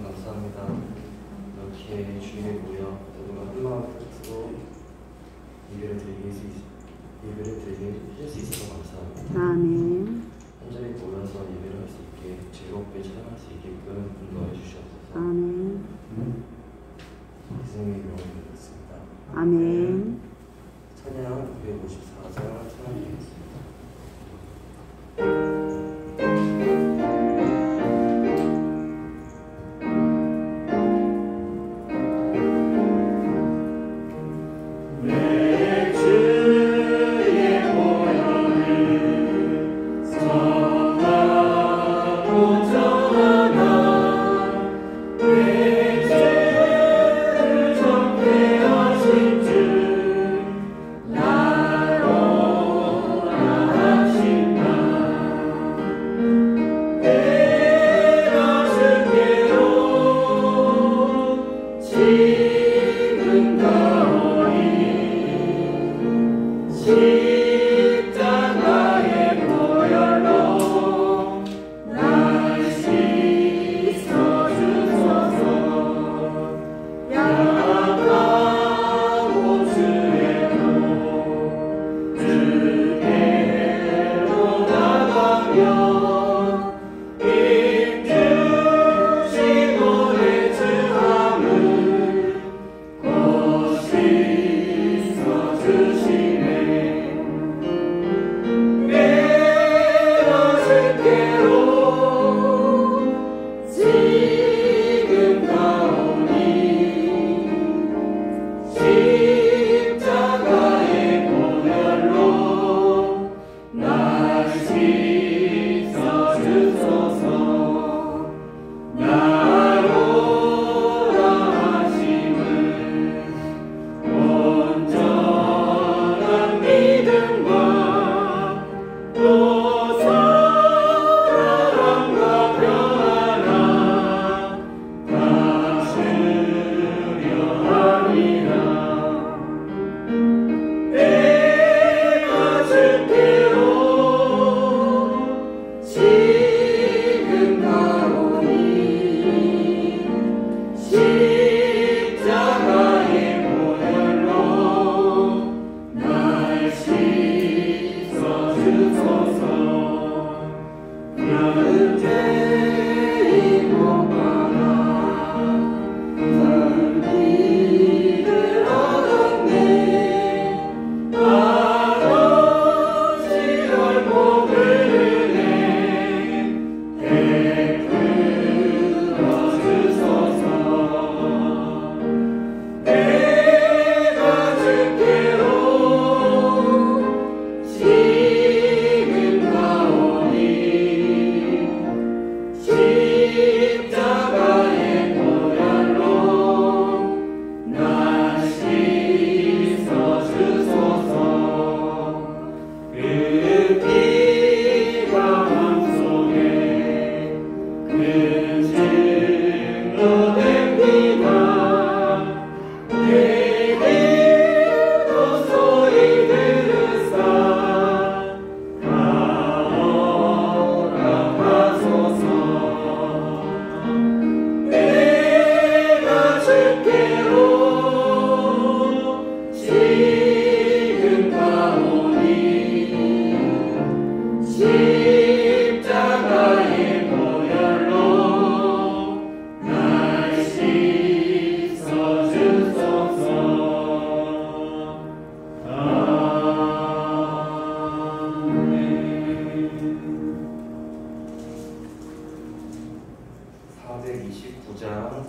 감사합니다. 이렇게 주위에 모여 모두가 한마음 뜻으로 예배를 드리게 해주실 수 있어서 감사합니다. 아멘. 한 자리에 모여서 예배를 할 수 있게 즐겁게 찬양할 수 있게끔 인도해 주시옵소서. 아멘. 예수님의 이름으로 기도드렸습니다. 아멘. 찬양 254장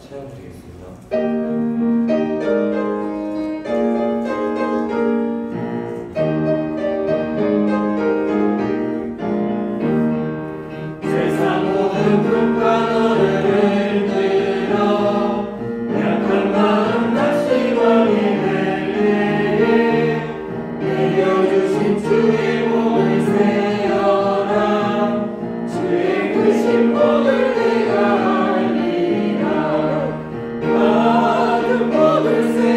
찬양드리겠습니다. 모든 것을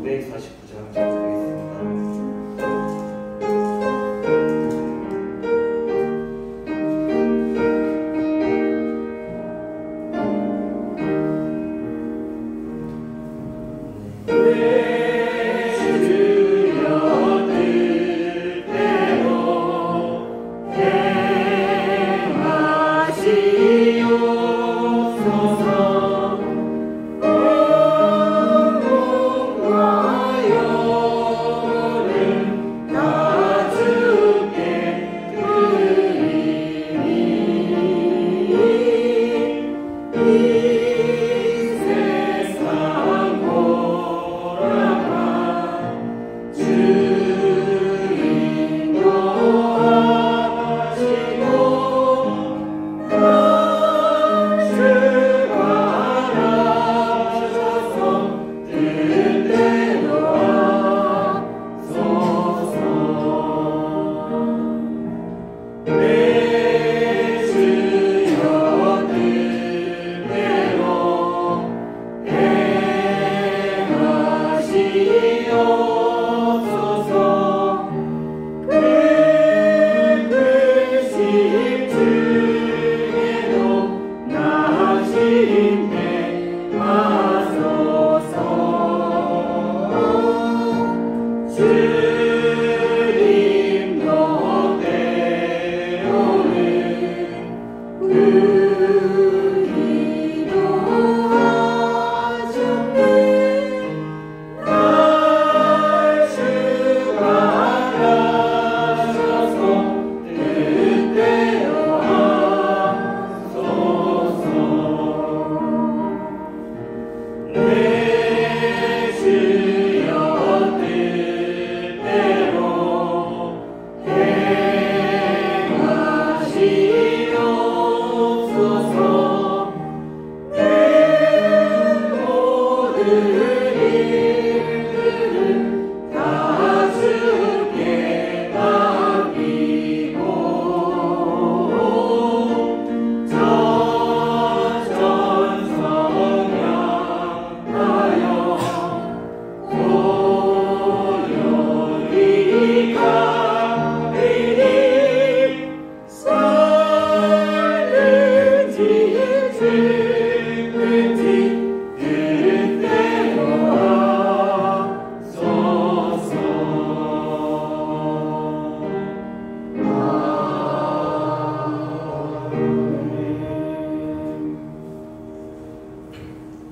549장 작성하겠습니다.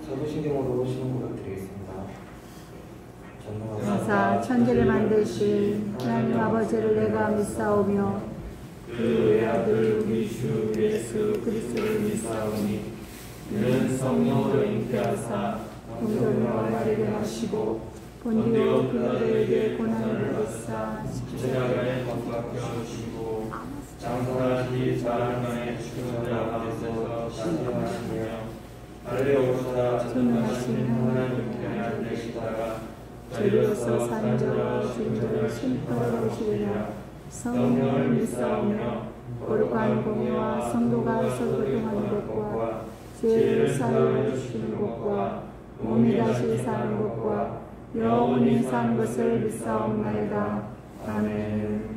사도신경으로 신앙고백 드리겠습니다. 전능하사 천지를 만드신 하나님 아버지를 내가 믿사오며 그 외아들 우리 주 예수 그리스도를 믿사오니 이는 성령으로 잉태하사 성전과 마리게 하시고 본디오 빌라도에게 고난을 받으사 십자가에 못 박혀 죽고 장사하시 사람의 죽음을 앞에서 신령하시며 하늘에 오르사 전능하신 하나님께 앉으시다가 저리로서 산자와 죽은 심판을 오시리라. 성령을 믿사오며 거룩한 공예와 성도가 서교통하는 것과 죄를 사하여 주시는 것과 몸이 다시 사는 것과 영원히 사는 것을 믿사옵나이다. 아멘.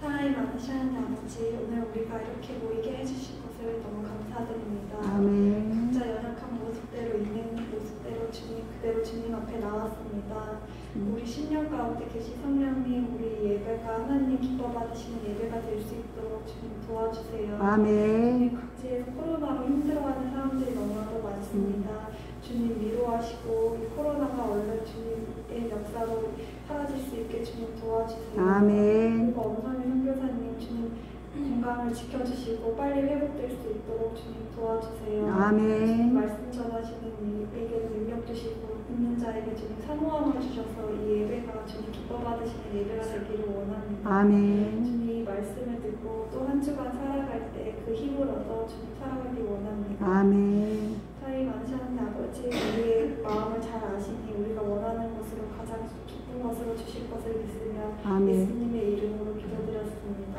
사랑이 많으신 아버지, 오늘 우리가 이렇게 모이게 해주신 것을 너무 감사드립니다. 아멘. 각자 연약한 모습대로 있는 모습대로 그대로 주님 앞에 나왔습니다. 우리 신령 가운데 계신 성령님, 우리 예배가 하나님 기뻐 받으시는 예배가 될 수 있도록 주님 도와주세요. 아멘. 각지에서 코로나로 힘들어하는 사람들이 너무나도 많습니다. 주님 위로하시고 이 코로나가 얼른 주님의 역사로 사라질 수 있게 주님 도와주세요. 아멘. 그리고 엄선희 선교사님 주님 건강을 지켜주시고 빨리 회복될 수 있도록 주님 도와주세요. 아멘. 말씀 전하시는 이에게 능력 주시고 있는 자에게 주님 사모함을 주셔서 이 예배가 주님 기뻐 받으시는 예배가 되기를 원합니다. 아멘. 주님 말씀을 듣고 또 한 주간 살아갈 때 그 힘을 얻어 주님 살아가길 원합니다. 아멘. 사이 많으시는 아버지, 우리의 마음을 잘 아시니 우리가 원하는 것으로 가장 기쁜 것으로 주실 것을 믿으며 아멘. 예수님의 이름으로 기도드렸습니다.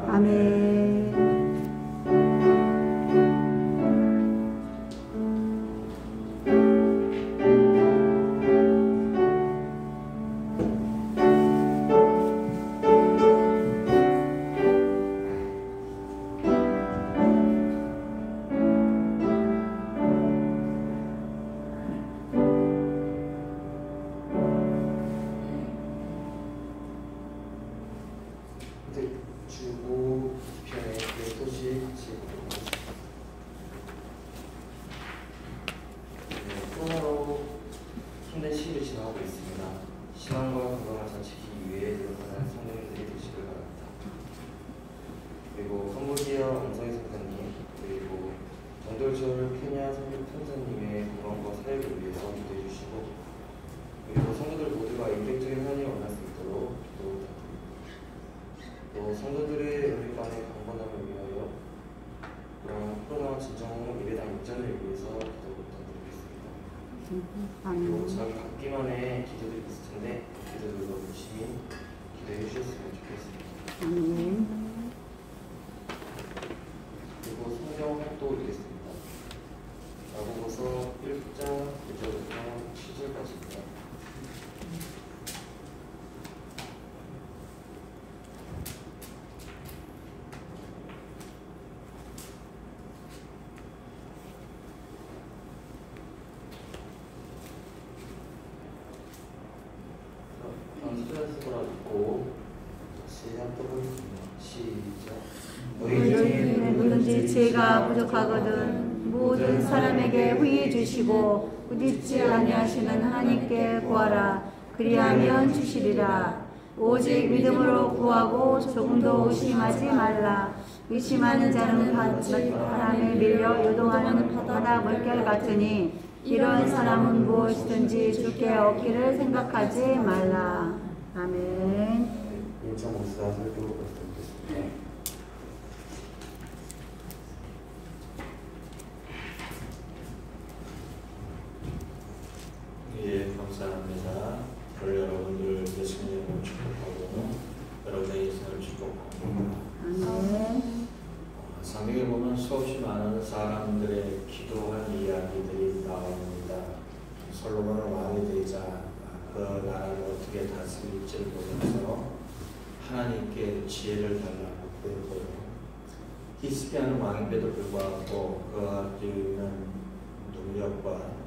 아멘. 이월절 케냐 선교 선생님의 건강과 사역을 위해서 기도해 주시고, 그리고 성도들 모두가 인격적인 하나님을 만날 수 있도록 기도 부탁드립니다. 또 성도들의 은혜관의 강건함을 위하여, 코로나 진정 예배당 입장을 위해서 기도 부탁드리겠습니다. 그리고 자기 각기만의 기도들이 있을 텐데 그 기도들도 열심히 기도해 주셨으면 좋겠습니다. 그리고 성경 또 읽겠습니다. 야고보서 1장 9절부터 10절까지입니다. 수련수고라 읽고 다시 한번 시작. 너희 중에 누구든지 지혜가 부족하거든 모든 사람에게 후히 주시고 부딪지 아니하시는 하나님께 구하라. 그리하면 주시리라. 오직 믿음으로 구하고 조금도 의심하지 말라. 의심하는 자는 바람에 밀려 요동하는 바다 물결 같으니 이런 사람은 무엇이든지 주께 얻기를 생각하지 말라. 아멘. 인천 목사 설교 말씀드리겠습니다. 예, 감사합니다. 오늘 여러분들 예수님을 축복하고 여러분의 인생을 축복합니다. 아멘. 성경에 보면 수없이 많은 사람들의 기도한 이야기들이 나옵니다. 솔로몬은 왕이 되자 그 나라를 어떻게 다스릴지를 보면서 하나님께 지혜를 달라고 구했고요. 히스기야는 왕임에도 불구하고 그가 가지는 능력과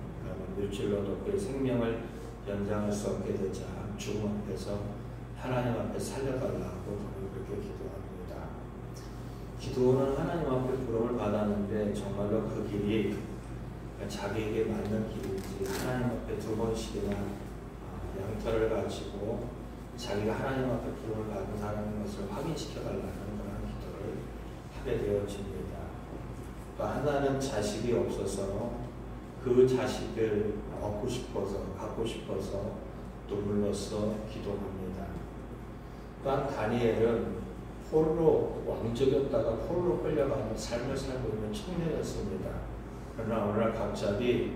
물질로도 그의 생명을 연장할 수 없게 되자 죽음 앞에서 하나님 앞에 살려달라고 그렇게 기도합니다. 기도는 하나님 앞에 부름을 받았는데 정말로 그 길이 자기에게 맞는 길인지 하나님 앞에 두 번씩이나 양털을 가지고 자기가 하나님 앞에 부름을 받은 사람인 것을 확인시켜달라는 그런 기도를 하게 되어집니다. 또 하나는 자식이 없어서 그 자식을 얻고 싶어서 갖고 싶어서 눈물로써 기도합니다. 또한 다니엘은 홀로 왕족이었다가 홀로 끌려가는 삶을 살고 있는 청년이었습니다. 그러나 어느 날 갑자기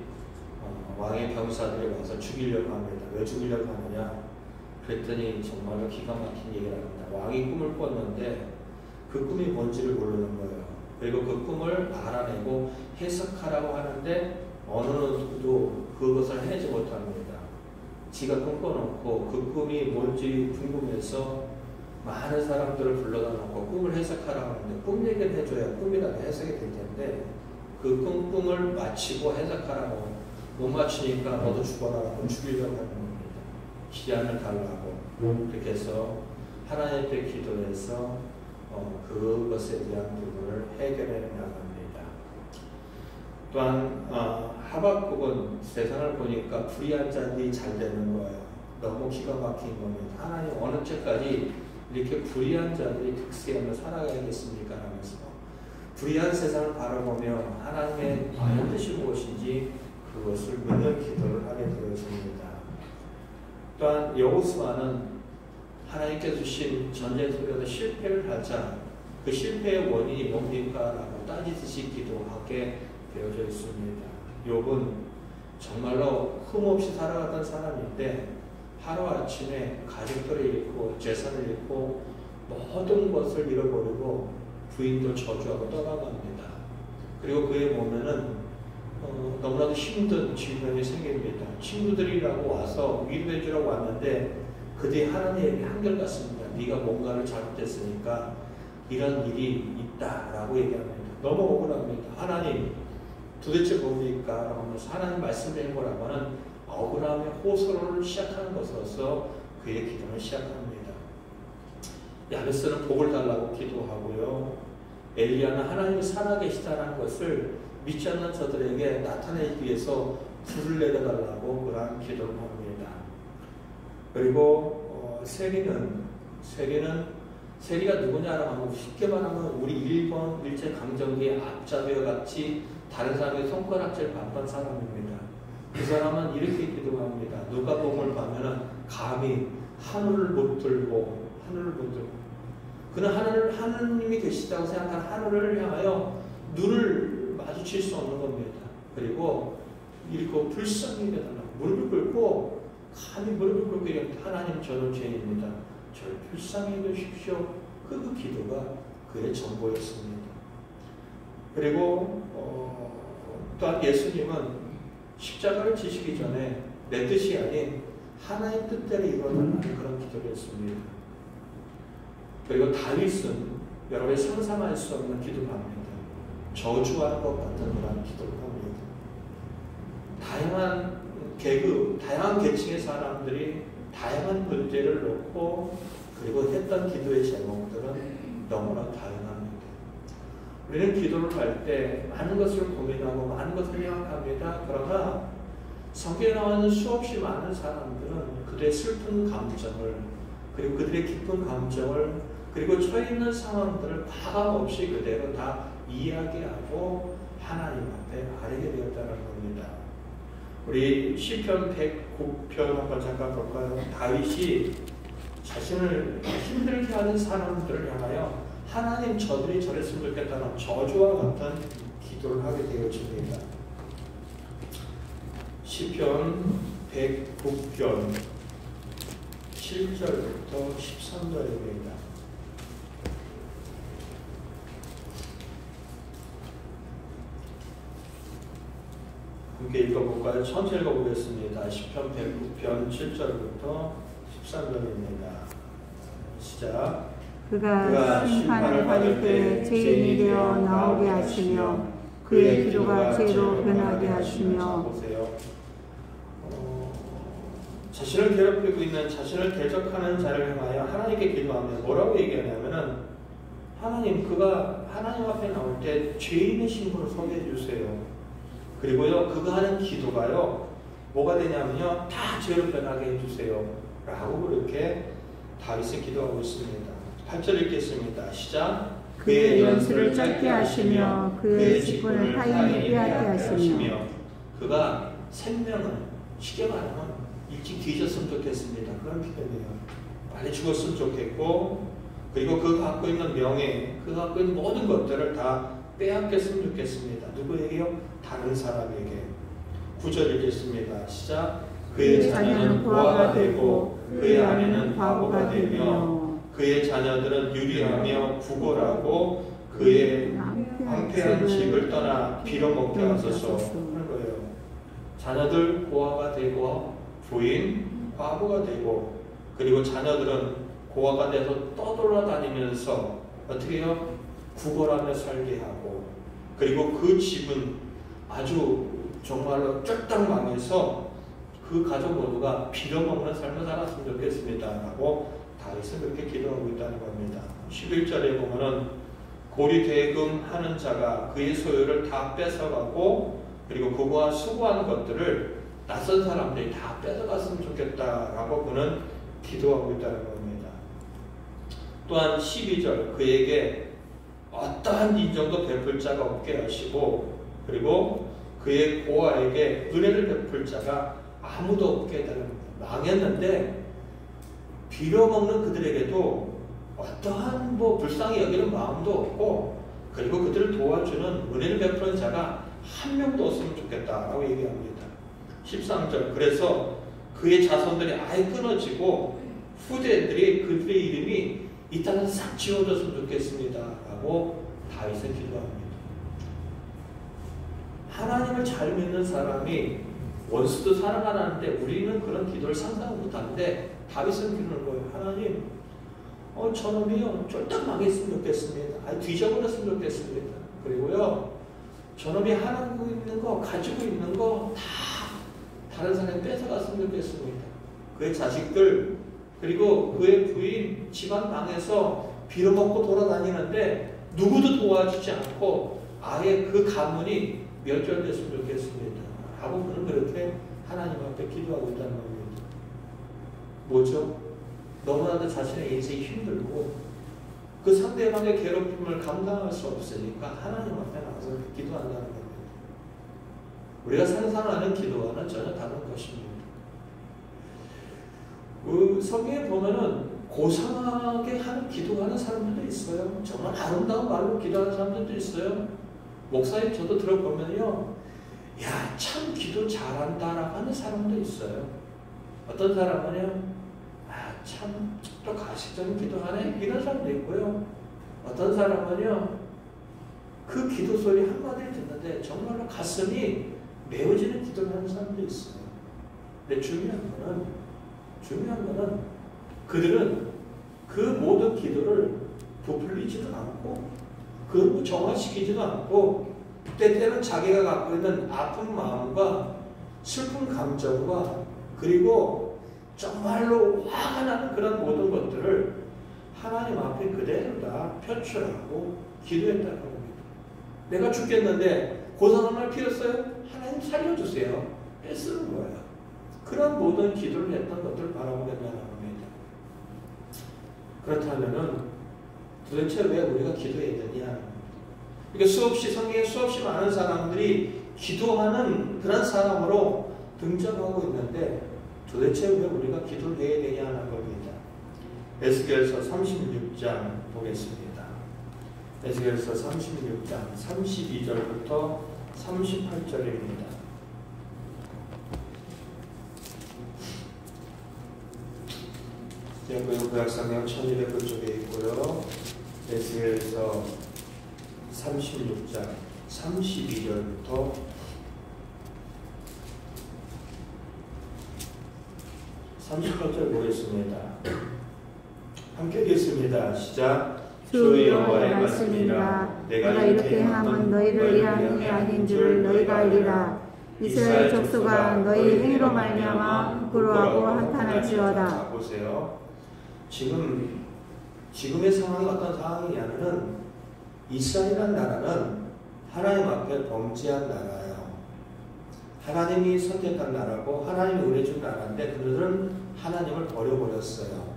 왕의 병사들이 와서 죽이려고 합니다. 왜 죽이려고 하느냐? 그랬더니 정말로 기가 막힌 얘기를 합니다. 왕이 꿈을 꿨는데 그 꿈이 뭔지를 모르는 거예요. 그리고 그 꿈을 알아내고 해석하라고 하는데 어느 누구도 그것을 해내지 못합니다. 지가 꿈꿔놓고 그 꿈이 뭔지 궁금해서 많은 사람들을 불러다 놓고 꿈을 해석하라고 하는데 꿈 얘기를 해줘야 꿈이라도 해석이 될 텐데 그 꿈을 마치고 해석하라고 못 맞추니까 너도 죽어라라고 죽이려고 하는 겁니다. 기한을 달라고 그렇게 해서 하나님 앞에 기도해서 그것에 대한 부분을 해결해 나갑니다. 또한 하박국은 세상을 보니까 불의한 자들이 잘 되는 거예요. 너무 기가 막힌 겁니다. 하나님 어느 때까지 이렇게 불의한 자들이 득세하며 살아가야겠습니까? 하면서 불의한 세상을 바라보며 하나님의 과연 뜻이 무엇인지 그것을 묻는 기도를 하게 되었습니다. 또한 여호수아는 하나님께서 주신 전쟁 속에서 실패를 하자 그 실패의 원인이 뭡니까? 라고 따지듯이 기도하게 되어져 있습니다. 욥은 정말로 흠없이 살아갔던 사람인데 하루아침에 가족들을 잃고 재산을 잃고 모든 것을 잃어버리고 부인도 저주하고 떠나갑니다. 그리고 그의 몸에는 너무나도 힘든 질병이 생깁니다. 친구들이라고 와서 위로해 주라고 왔는데 그들이 하나님에게 한결같습니다. 네가 뭔가를 잘못했으니까 이런 일이 있다라고 얘기합니다. 너무 억울합니다. 하나님 도대체 뭡니까? 라고 하면서 하나님 말씀드린 거라고는 억울함의 호소를 시작하는 것으로서 그의 기도는 시작합니다. 야베스는 복을 달라고 기도하고요. 엘리야는 하나님이 살아계시다는 것을 믿지 않는 저들에게 나타내기 위해서 불을 내려달라고 그러한 기도를 합니다. 그리고 세리는 세리가 누구냐라고 하면 쉽게 말하면 우리 일본 일제강점기의 앞잡이와 같이 다른 사람의 손가락질 받던 사람입니다. 그 사람은 이렇게 기도합니다. 누가복음을 보면은 감히 하늘을 못 들고 그는 하느님이 계시다고 생각한 하늘을 향하여 눈을 마주칠 수 없는 겁니다. 그리고 이렇게 불쌍히 여겨달라고 무릎을 꿇고 감히 무릎을 꿇고 이렇게 하나님 저는 죄인입니다. 저를 불쌍히 여기십시오. 그 기도가 그의 전부였습니다. 그리고 또한 예수님은 십자가를 지시기 전에 내 뜻이 아닌 하나님 뜻대로 이루어달라는 그런 기도를 했습니다. 그리고 다윗은 여러분이 상상할 수 없는 기도를 합니다. 저주할 것 같은 그런 기도를 합니다. 다양한 계급, 다양한 계층의 사람들이 다양한 문제를 놓고 그리고 했던 기도의 제목들은 너무나 다양합니다. 우리는 기도를 할 때 많은 것을 고민하고 많은 것을 생각합니다. 그러나 성경에 나오는 수없이 많은 사람들은 그들의 슬픈 감정을 그리고 그들의 기쁜 감정을 그리고 처해 있는 상황들을 과감 없이 그대로 다 이야기하고 하나님 앞에 아뢰게 되었다는 겁니다. 우리 시편 109편 한번 잠깐 볼까요? 다윗이 자신을 힘들게 하는 사람들을 향하여 하나님 저들이 저랬으면 좋겠다는 저주와 같은 기도를 하게 되어집니다. 시편 109편 7절부터 13절입니다. 함께 읽어볼까요? 천천히 읽어보겠습니다. 시편 109편 7절부터 13절입니다. 시작. 그가 심판을 받을 때 죄인이 되어 나오게 하시며 그의 기도가 죄로 변하게 하시며. 보세요. 자신을 괴롭히고 있는 자신을 대적하는 자를 향하여 하나님께 기도하며 뭐라고 얘기하냐면은 하나님 그가 하나님 앞에 나올 때 죄인의 신분을 소개해 주세요. 그리고요 그가 하는 기도가요 뭐가 되냐면요 다 죄로 변하게 해주세요 라고 그렇게 다윗은 기도하고 있습니다. 8절 읽겠습니다. 시작. 그의 연수를 짧게 하시며 그의 직분을 타인이 빼앗게 하시며. 그가 생명을 쉽게 말하면 일찍 뒤졌으면 좋겠습니다. 그런 표현이에요. 빨리 죽었으면 좋겠고 그리고 그가 갖고 있는 명예 그가 갖고 있는 모든 것들을 다 빼앗겼으면 좋겠습니다. 누구에게요? 다른 사람에게. 9절 읽겠습니다. 시작. 그의 자녀는 고아가 되고 그의 아내는 과부가 되며 그의 자녀들은 유리하며 구걸하고 그의 황폐한 집을 떠나 빌어먹게 하소서 하는 거예요. 자녀들 고아가 되고 부인 과부가 되고 그리고 자녀들은 고아가 돼서 떠돌아다니면서 어떻게 해요? 구걸하며 살게 하고 그리고 그 집은 아주 정말로 쫄딱 망해서 그 가족 모두가 빌어먹는 삶을 살았으면 좋겠습니다 라고 다윗은 그렇게 기도하고 있다는 겁니다. 11절에 보면은 고리대금 하는 자가 그의 소유를 다 뺏어가고 그리고 그가 수고한 것들을 낯선 사람들이 다 뺏어갔으면 좋겠다라고 그는 기도하고 있다는 겁니다. 또한 12절 그에게 어떠한 인정도 베풀 자가 없게 하시고 그리고 그의 고아에게 은혜를 베풀 자가 아무도 없게 해달라는 겁니다. 망했는데 빌어먹는 그들에게도 어떠한 불쌍히 여기는 마음도 없고 그리고 그들을 도와주는 은혜를 베푸는 자가 한 명도 없으면 좋겠다라고 얘기합니다. 13절 그래서 그의 자손들이 아예 끊어지고 후대들이 그들의 이름이 이 땅에서 싹 지워졌으면 좋겠습니다 라고 다윗은 기도합니다. 하나님을 잘 믿는 사람이 원수도 사랑하는데 우리는 그런 기도를 상상 못하는데 다윗은 기도하는 거예요. 하나님 저놈이요 쫄딱 망했으면 좋겠습니다. 뒤져버렸으면 좋겠습니다. 그리고요 저놈이 하고 있는 거 가지고 있는 거 다 다른 사람이 뺏어갔으면 좋겠습니다. 그의 자식들 그리고 그의 부인 집안 망해서 빌어먹고 돌아다니는데 누구도 도와주지 않고 아예 그 가문이 멸절됐으면 좋겠습니다. 라고 그는 그렇게 하나님 앞에 기도하고 있다는 겁니다. 뭐죠? 너무나도 자신의 인생이 힘들고 그 상대방의 괴롭힘을 감당할 수 없으니까 하나님 앞에 나와서 기도한다는 겁니다. 우리가 상상하는 기도와는 전혀 다른 것입니다. 그 성경에 보면은 고상하게 하는 기도하는 사람들도 있어요. 정말 아름다운 말로 기도하는 사람들도 있어요. 목사님 저도 들어보면요, 야, 참 기도 잘한다라고 하는 사람도 있어요. 어떤 사람은요, 아, 참 또 가식적인 기도하네 이런 사람도 있고요. 어떤 사람은요, 그 기도 소리 한마디를 듣는데 정말로 가슴이 메워지는 기도를 하는 사람도 있어요. 근데 중요한 거는 그들은 그 모든 기도를 부풀리지도 않고 그걸 정화시키지도 않고 때때는 자기가 갖고 있는 아픈 마음과 슬픈 감정과 그리고 정말로 화가 나는 그런 모든 것들을 하나님 앞에 그대로 다 표출하고 기도했다는 겁니다. 내가 죽겠는데 고상한 말 피웠어요? 하나님 살려주세요. 애쓰는 거예요. 그런 모든 기도를 했던 것들을 바라보게 된다는 겁니다. 그렇다면은 도대체 왜 우리가 기도해야 되냐? 그러니까 성경에 수없이 많은 사람들이 기도하는 그런 사람으로 등장하고 있는데 도대체 왜 우리가 기도를 해야 되냐는 겁니다. 에스겔서 36장 보겠습니다. 에스겔서 36장 32절부터 38절입니다. 구약성경 1200권 쪽에 있고요. 에스겔서 36장 32절부터 38절 보겠습니다. 함께 읽겠습니다. 시작. 주 여호와의 말씀이라. 내가 이렇게 함은 너희를 위한 이 아닌 줄 너희가 알리라. 이스라엘 족속아 너희 행위로 말미암아 부끄러워하고 한탄할지어다. 보세요. 지금의 상황이 어떤 상황이냐면은 이스라엘이라는 나라는 하나님 앞에 범죄한 나라예요. 하나님이 선택한 나라고 하나님이 은혜 준 나라인데 그들은 하나님을 버려버렸어요.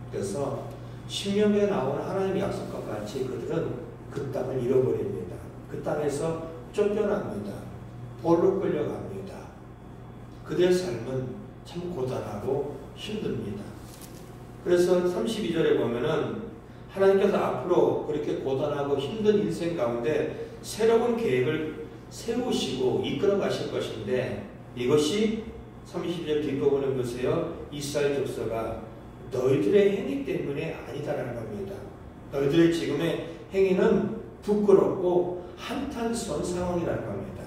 그래서 신명기에 나오는 하나님의 약속과 같이 그들은 그 땅을 잃어버립니다. 그 땅에서 쫓겨납니다. 벌로 끌려갑니다. 그들의 삶은 참 고단하고 힘듭니다. 그래서 32절에 보면은 하나님께서 앞으로 그렇게 고단하고 힘든 인생 가운데 새로운 계획을 세우시고 이끌어 가실 것인데 이것이 30절 뒷부분을 보세요. 이스라엘 족속아 너희들의 행위 때문에 아니다라는 겁니다. 너희들의 지금의 행위는 부끄럽고 한탄스러운 상황이라는 겁니다.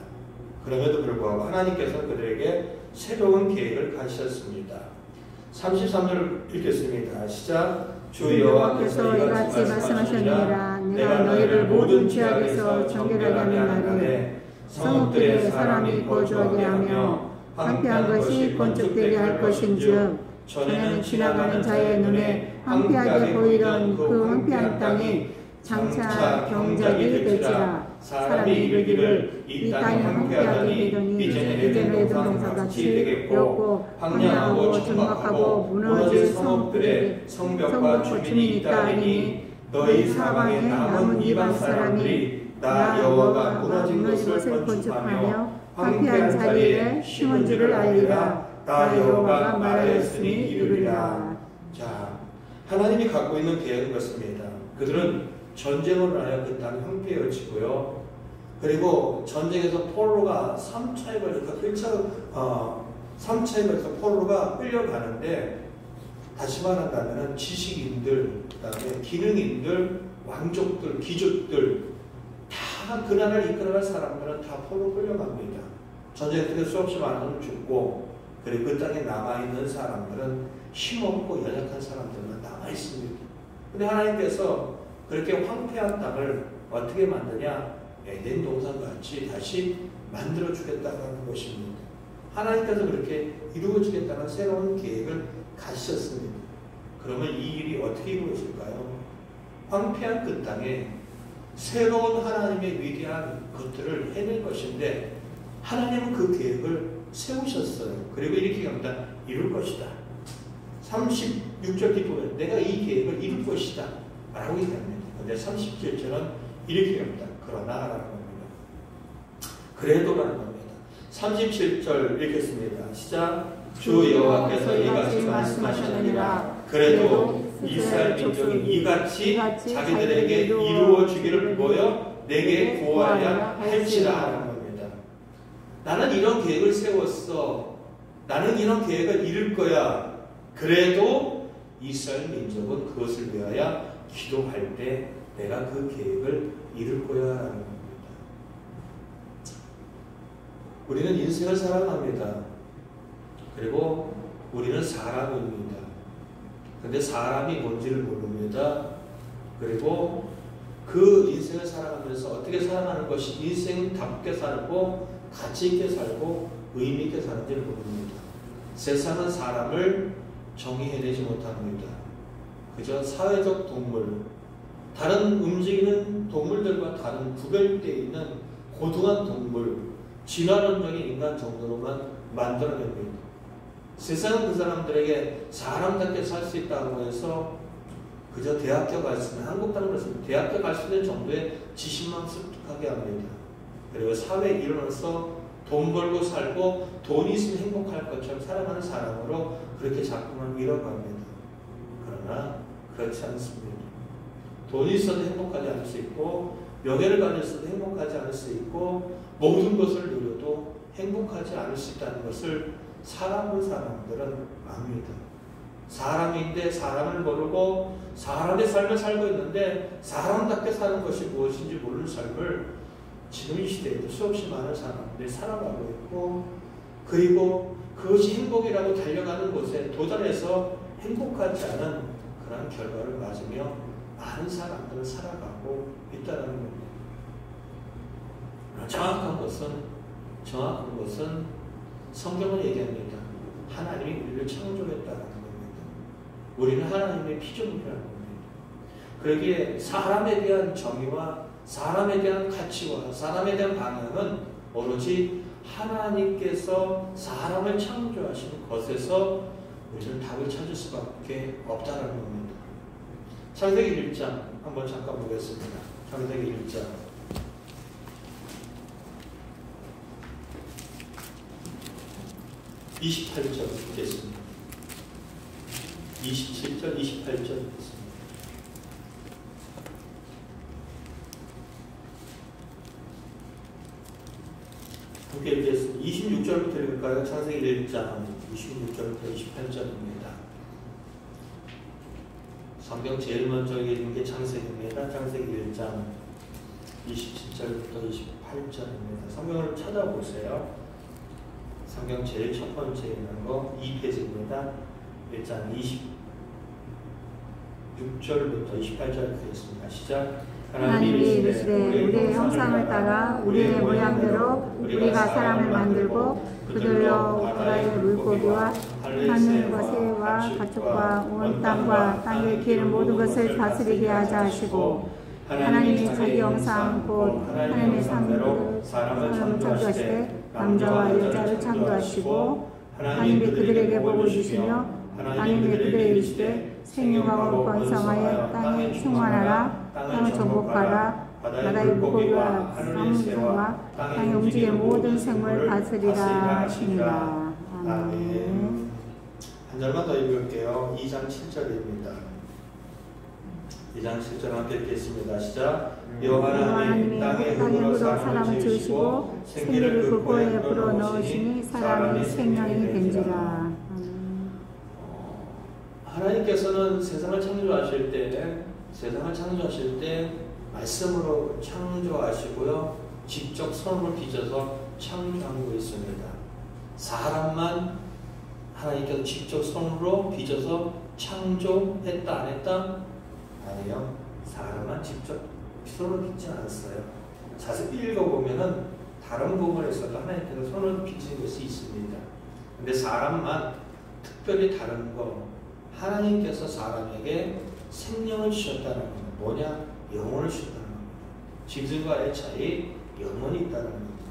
그럼에도 불구하고 하나님께서 그들에게 새로운 계획을 가지셨습니다. 33절 읽겠습니다. 시작. 주 여호와께서 이같이 말씀하셨느니라. 내가 너희를 모든 죄악에서 정결하게 하는 날에 성읍들에 사람이 거주하게 하며 황폐한 것이 건축되게 할 것인즉 전에는 지나가는 자의 눈에 황폐하게 보이던 그 황폐한 땅이 장차 경작이 될지라. 사람이 이르기를 이 땅이 황폐하더니 이제는 동산같이 되었고 황량하고 적막하고 무너진 성읍들의 성벽과 주민이 있다 하니 너희 사방에 남은 이방 사람들이 나 여호와가 무너진 것을 건축하며 황폐한 자리에 심은 줄을 알리라. 나 여호와가 말하였으니 이루리라. 자, 하나님이 갖고 있는 계획은 그렇습니다. 그들은 전쟁으로 인하여 그 땅이 황폐해지고요. 그리고 전쟁에서 포로가 3차에 걸려서 3차에 걸려서 포로가 끌려가는데 다시 말한다면 지식인들, 그다음에 기능인들, 왕족들, 귀족들 다 그 나라를 이끌어갈 사람들은 다 포로 끌려갑니다. 전쟁에 수없이 많은 사람을 죽고 그리고 그 땅에 남아있는 사람들은 힘없고 연약한 사람들만 남아있습니다. 근데 하나님께서 그렇게 황폐한 땅을 어떻게 만드냐? 에덴 동산같이 다시 만들어주겠다는 것입니다. 하나님께서 그렇게 이루어지겠다는 새로운 계획을 가지셨습니다. 그러면 이 일이 어떻게 이루어질까요? 황폐한 그 땅에 새로운 하나님의 위대한 것들을 해낼 것인데 하나님은 그 계획을 세우셨어요. 그리고 이렇게 합니다. 이룰 것이다. 36절 뒷부분에 내가 이 계획을 이룰 것이다 라고 얘기합니다. 근데 37절은 이렇게 합니다. 그러나라는 겁니다. 그래도라는 겁니다. 37절 읽겠습니다. 시작. 주 여호와께서 이같이 말씀하셨느니라. 그래도 이스라엘 민족이 이같이 자기들에게 이루어 주기를 보여 내게 구하려 할지라 하는 겁니다. 나는 이런 계획을 세웠어. 나는 이런 계획을 이룰 거야. 그래도 이스라엘 민족은 그것을 위하여 기도할 때 내가 그 계획을 이룰 거야 라는 겁니다. 우리는 인생을 살아갑니다. 그리고 우리는 사람입니다. 근데 사람이 뭔지를 모릅니다. 그리고 그 인생을 살아가면서 어떻게 살아가는 것이 인생답게 살고 가치 있게 살고 의미 있게 사는지를 모릅니다. 세상은 사람을 정의해내지 못합니다. 그저 사회적 동물, 다른 움직이는 동물들과 다른 구별되어 있는 고등한 동물, 진화론적인 인간 정도로만 만들어냅니다. 세상은 그 사람들에게 사람답게 살 수 있다고 해서 그저 대학교 갈 수 있는, 한국 땅으로서는 대학교 갈 수 있는 정도의 지식만 습득하게 합니다. 그리고 사회에 일어나서 돈 벌고 살고 돈이 있으면 행복할 것처럼 살아가는 사람으로 그렇게 자꾸만 밀어갑니다. 그러나 그렇지 않습니다. 돈이 있어도 행복하지 않을 수 있고 명예를 가졌어도 행복하지 않을 수 있고 모든 것을 누려도 행복하지 않을 수 있다는 것을 살아본 사람들은 압니다. 사람인데 사람을 모르고 사람의 삶을 살고 있는데 사람답게 사는 것이 무엇인지 모르는 삶을 지금 이 시대에도 수없이 많은 사람들이 살아가고 있고, 그리고 그것이 행복이라고 달려가는 곳에 도달해서 행복하지 않은 그런 결과를 맞으며 많은 사람들은 살아가고 있다는 겁니다. 정확한 것은 성경은 얘기합니다. 하나님이 우리를 창조했다는 겁니다. 우리는 하나님의 피조물이라는 겁니다. 그러기에 사람에 대한 정의와 사람에 대한 가치와 사람에 대한 방향은 오로지 하나님께서 사람을 창조하신 것에서 우리는 답을 찾을 수밖에 없다는 겁니다. 창세기 1장 한번 잠깐 보겠습니다. 창세기 1장 28절 읽겠습니다. 27절, 28절 읽겠습니다. 함께 읽겠습니다. 26절부터 읽을까요? 창세기 1장 26절부터 28절입니다. 성경 제일 먼저 읽은 게 창세기입니다. 창세기 1장 27절부터 28절입니다. 성경을 찾아보세요. 성경 제일 첫 번째 있는 거 2페이지입니다. 1장 26절부터 28절 되겠습니다. 시작. 하나님이 이르시되 우리의 형상을 따라 우리의 모양대로 우리가 사람을 만들고 그들로 바다의 물고기와 하늘과 새와 가축과 온 땅과 땅에 기는 모든 것을 다스리게 하자 하시고, 하나님이 자기 형상 곧 하나님의 상대로 사람을 창조하시되 남자와 여자를 창조하시고, 하나님이 그들에게 복을 주시며 하나님이 그들에게 이르시되 생육하고 번성하여 땅에 충만하라. 땅을 정복하라. 바다의 물고기와 하늘의 새와 땅에 움직이는 모든 생물 다스리라 하시니라. 아멘. 한 절만 더 읽을게요. 2장 7절입니다. 2장 7절 함께 읽겠습니다. 시작. 여호와 하나님이 땅의 흙으로 사람을 지으시고 생기를 그 코에 불어넣으시니 사람이 생명이 된지라. 하나님께서는 세상을 창조하실 때 말씀으로 창조하시고요, 직접 손으로 빚어서 창조하고 있습니다. 사람만 하나님께서 직접 손으로 빚어서 창조했다 안 했다? 아니요. 사람만 직접 손으로 빚지 않았어요. 자세히 읽어보면은 다른 부분에서도 하나님께서 손으로 빚은 것이 있습니다. 근데 사람만 특별히 다른 거, 하나님께서 사람에게 생명을 주셨다는 겁니다. 뭐냐? 영혼을 주셨다는 겁니다. 짐승과의 차이, 영혼이 있다는 겁니다.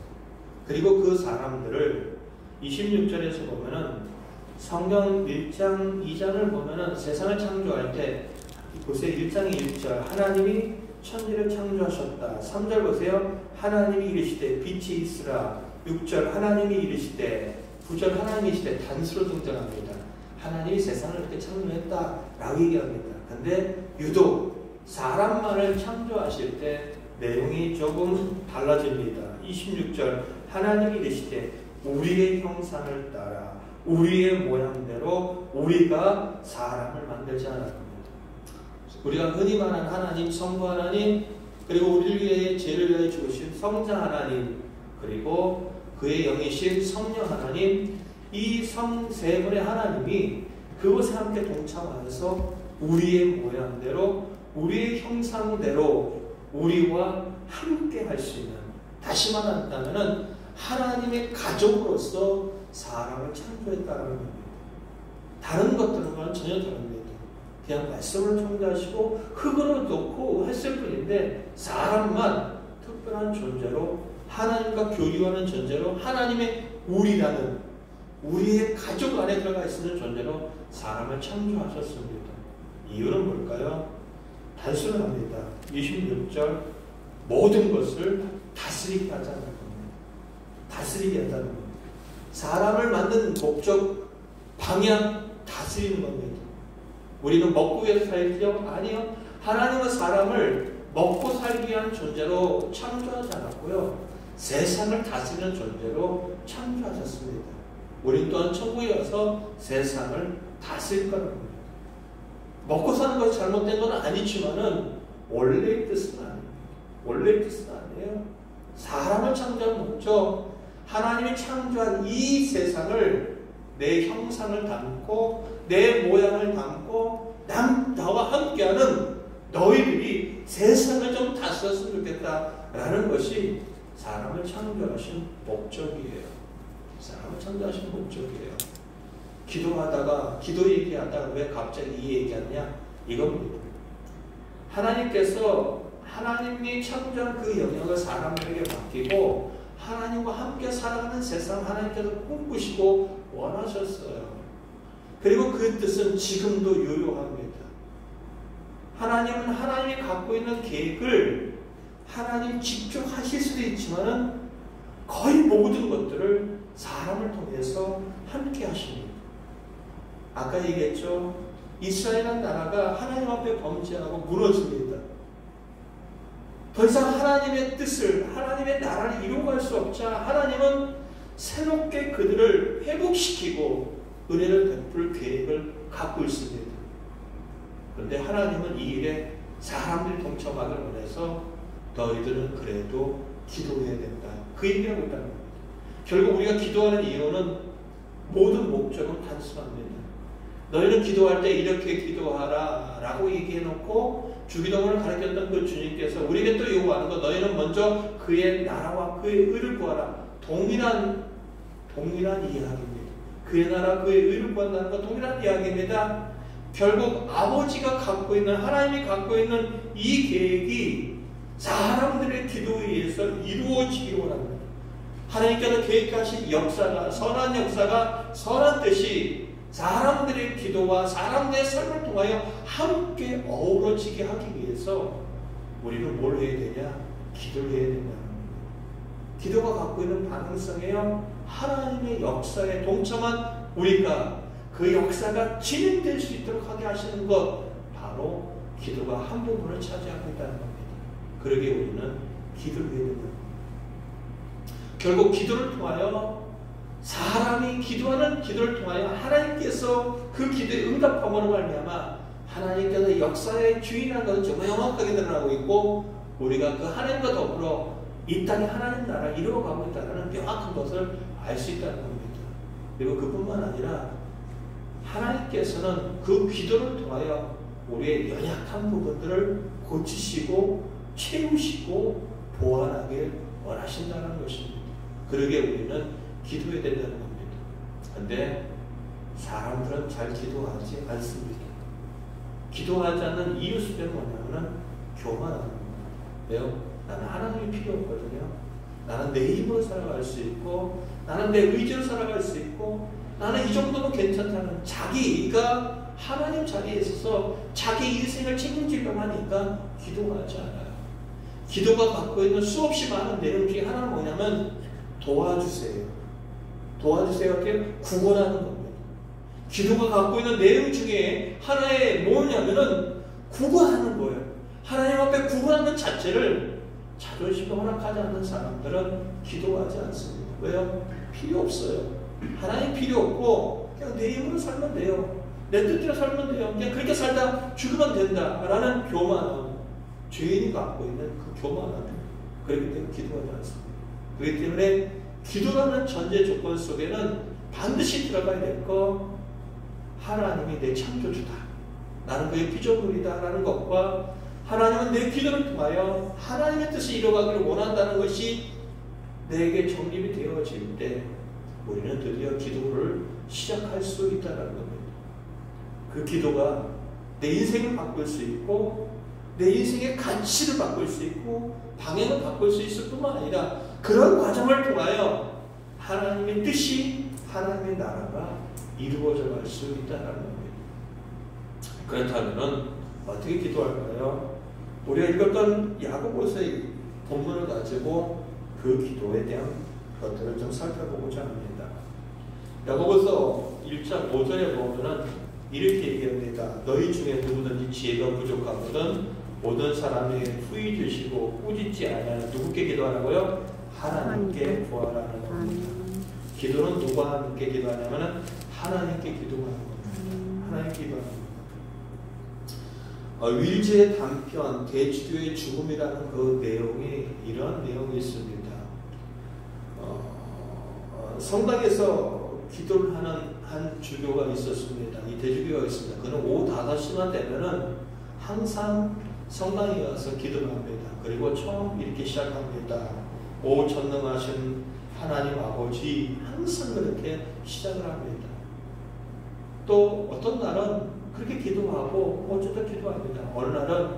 그리고 그 사람들을 26절에서 보면은 성경 1장, 2장을 보면은 세상을 창조할 때 보세요. 1장 1절 하나님이 천지를 창조하셨다. 3절 보세요. 하나님이 이르시되 빛이 있으라. 6절 하나님이 이르시되, 9절 하나님이 이르시되 단수로 등장합니다. 하나님이 세상을 이렇게 창조했다라고 얘기합니다. 근데 유독 사람만을 창조하실 때 내용이 조금 달라집니다. 26절 하나님이 이르시되 우리의 형상을 따라 우리의 모양대로 우리가 사람을 만들지 않았습니다. 우리가 흔히 말하는 하나님, 성부 하나님, 그리고 우리를 위해 죄를 위해 죽으신 성자 하나님, 그리고 그의 영이신 성령 하나님, 이 세 분의 하나님이 그것에 함께 동참하여서 우리의 모양대로 우리의 형상대로 우리와 함께 할 수 있는, 다시 말한다면 하나님의 가족으로서 사람을 창조했다는 겁니다. 다른 것들과는 전혀 다릅니다. 그냥 말씀을 창조하시고 흙으로 놓고 했을 뿐인데 사람만 특별한 존재로 하나님과 교류하는 존재로 하나님의 우리라는 우리의 가족 안에 들어가 있는 존재로 사람을 창조하셨습니다. 이유는 뭘까요? 단순합니다. 26절 모든 것을 다스리게 하자는 겁니다. 다스리게 한다는 겁니다. 사람을 만든 목적, 방향, 다스리는 겁니다. 우리는 먹고 위해서 살지요? 아니요. 하나님은 사람을 먹고 살기 위한 존재로 창조하지 않았고요. 세상을 다스리는 존재로 창조하셨습니다. 우리 또한 천국에 가서 세상을 다스릴 거라는 겁니다. 먹고 사는 것이 잘못된 건 아니지만은 원래의 뜻은 아닙니다. 원래의 뜻은 아니에요. 사람을 창조한 목적, 하나님이 창조한 이 세상을 내 형상을 담고 내 모양을 담고 나와 함께하는 너희들이 세상을 좀 다스렸으면 좋겠다라는 것이 사람을 창조하신 목적이에요. 사람을 창조하신 목적이에요. 기도하다가 기도 얘기하다가 왜 갑자기 이 얘기하냐? 이겁니다. 하나님께서 하나님이 창조한 그 영역을 사람들에게 맡기고 하나님과 함께 살아가는 세상 하나님께서 꿈꾸시고 원하셨어요. 그리고 그 뜻은 지금도 유효합니다. 하나님은 하나님이 갖고 있는 계획을 하나님 직접 하실 수도 있지만 거의 모든 것들을 사람을 통해서 함께 하십니다. 아까 얘기했죠. 이스라엘이라는 나라가 하나님 앞에 범죄하고 무너집니다. 더 이상 하나님의 뜻을, 하나님의 나라를 이루어갈 수 없자 하나님은 새롭게 그들을 회복시키고 은혜를 베풀 계획을 갖고 있습니다. 그런데 하나님은 이 일에 사람들이 동참하길 원해서 너희들은 그래도 기도해야 된다. 그 얘기를 하고 있다는 겁니다. 결국 우리가 기도하는 이유는 모든 목적은 단순합니다. 너희는 기도할 때 이렇게 기도하라 라고 얘기해놓고 주기도문을 가르쳤던 그 주님께서 우리에게 또 요구하는 거, 너희는 먼저 그의 나라와 그의 의를 구하라. 동일한 이야기입니다. 그의 나라 그의 의를 구한다는 거 동일한 이야기입니다. 결국 아버지가 갖고 있는, 하나님이 갖고 있는 이 계획이 사람들의 기도에 의해서 이루어지기 원합니다. 하나님께서 계획하신 역사가, 선한 역사가, 선한 뜻이 사람들의 기도와 사람들의 삶을 통하여 함께 어우러지게 하기 위해서 우리는 뭘 해야 되냐? 기도를 해야 된다는 겁니다. 기도가 갖고 있는 반응성이에요. 하나님의 역사에 동참한 우리가 그 역사가 진행될 수 있도록 하게 하시는 것, 바로 기도가 한 부분을 차지하고 있다는 겁니다. 그러기에 우리는 기도를 해야 된다는 겁니다. 결국 기도를 통하여 사람이 기도하는 기도를 통하여 하나님께서 그 기도에 응답함으로 말미암아 하나님께서 역사의 주인이라는 것을 정말 명확하게 드러나고 있고 우리가 그 하나님과 더불어 이 땅에 하나님 나라 이루어가고 있다는 명확한 것을 알 수 있다는 겁니다. 그리고 그뿐만 아니라 하나님께서는 그 기도를 통하여 우리의 연약한 부분들을 고치시고 채우시고 보완하게 원하신다는 것입니다. 그러기에 우리는 기도해야 된다는 겁니다. 그런데 사람들은 잘 기도하지 않습니다. 기도하지 않는 이유 수는 뭐냐면 교만하는 겁니다. 왜요? 나는 하나님이 필요 없거든요. 나는 내 힘으로 살아갈 수 있고 나는 내 의지로 살아갈 수 있고 나는 이 정도면 괜찮다는 자기가 하나님 자리에 있어서 자기 인생을 책임지려고 하니까 기도하지 않아요. 기도가 갖고 있는 수없이 많은 내용 중에 하나는 뭐냐면 도와주세요. 도와주세요. 이렇게 구걸하는 겁니다. 기도가 갖고 있는 내용 중에 하나의 뭐냐면은 구걸하는 거예요. 하나님 앞에 구걸하는 것 자체를 자존심을 허락하지 않는 사람들은 기도하지 않습니다. 왜요? 필요 없어요. 하나님 필요 없고 그냥 내 힘으로 살면 돼요. 내 뜻대로 살면 돼요. 그냥 그렇게 살다 죽으면 된다라는 교만함, 죄인이 갖고 있는 그 교만함, 그렇기 때문에 기도하지 않습니다. 그렇기 때문에 기도라는 전제 조건 속에는 반드시 들어가야 될 거, 하나님이 내 창조주다, 나는 그의 피조물이다 라는 것과 하나님은 내 기도를 통하여 하나님의 뜻이 이루어가기를 원한다는 것이 내게 정립이 되어질 때 우리는 드디어 기도를 시작할 수 있다는 겁니다. 그 기도가 내 인생을 바꿀 수 있고 내 인생의 가치를 바꿀 수 있고 방향을 바꿀 수 있을 뿐만 아니라 그런 과정을 통하여 하나님의 뜻이, 하나님의 나라가 이루어져 갈 수 있다는 겁니다. 그렇다면 어떻게 기도할까요? 우리가 읽었던 야고보서의 본문을 가지고 그 기도에 대한 것들을 좀 살펴보고자 합니다. 야고보서 1장 5절에 보면은 이렇게 얘기합니다. 너희 중에 누구든지 지혜가 부족하거든 모든 사람에게 후히 주시고 꾸짖지 아니하는 누구께 기도하라고요? 하나님께 구하라는 겁니다. 기도는 누구와 함께 기도하냐면은 하나님께 기도하는 겁니다. 하나님께 기도하는 겁니다. 윌즈의 단편 대주교의 죽음이라는 그 내용이 이런 내용이 있습니다. 성당에서 기도를 하는 한 주교가 있었습니다. 이 대주교가 있습니다. 그는 오후 5시만 되면은 항상 성당에 와서 기도를 합니다. 그리고 처음 이렇게 시작합니다. 오 전능하신 하나님 아버지, 항상 그렇게 시작을 합니다. 또 어떤 날은 그렇게 기도하고 어쩌다 기도합니다. 어느 날은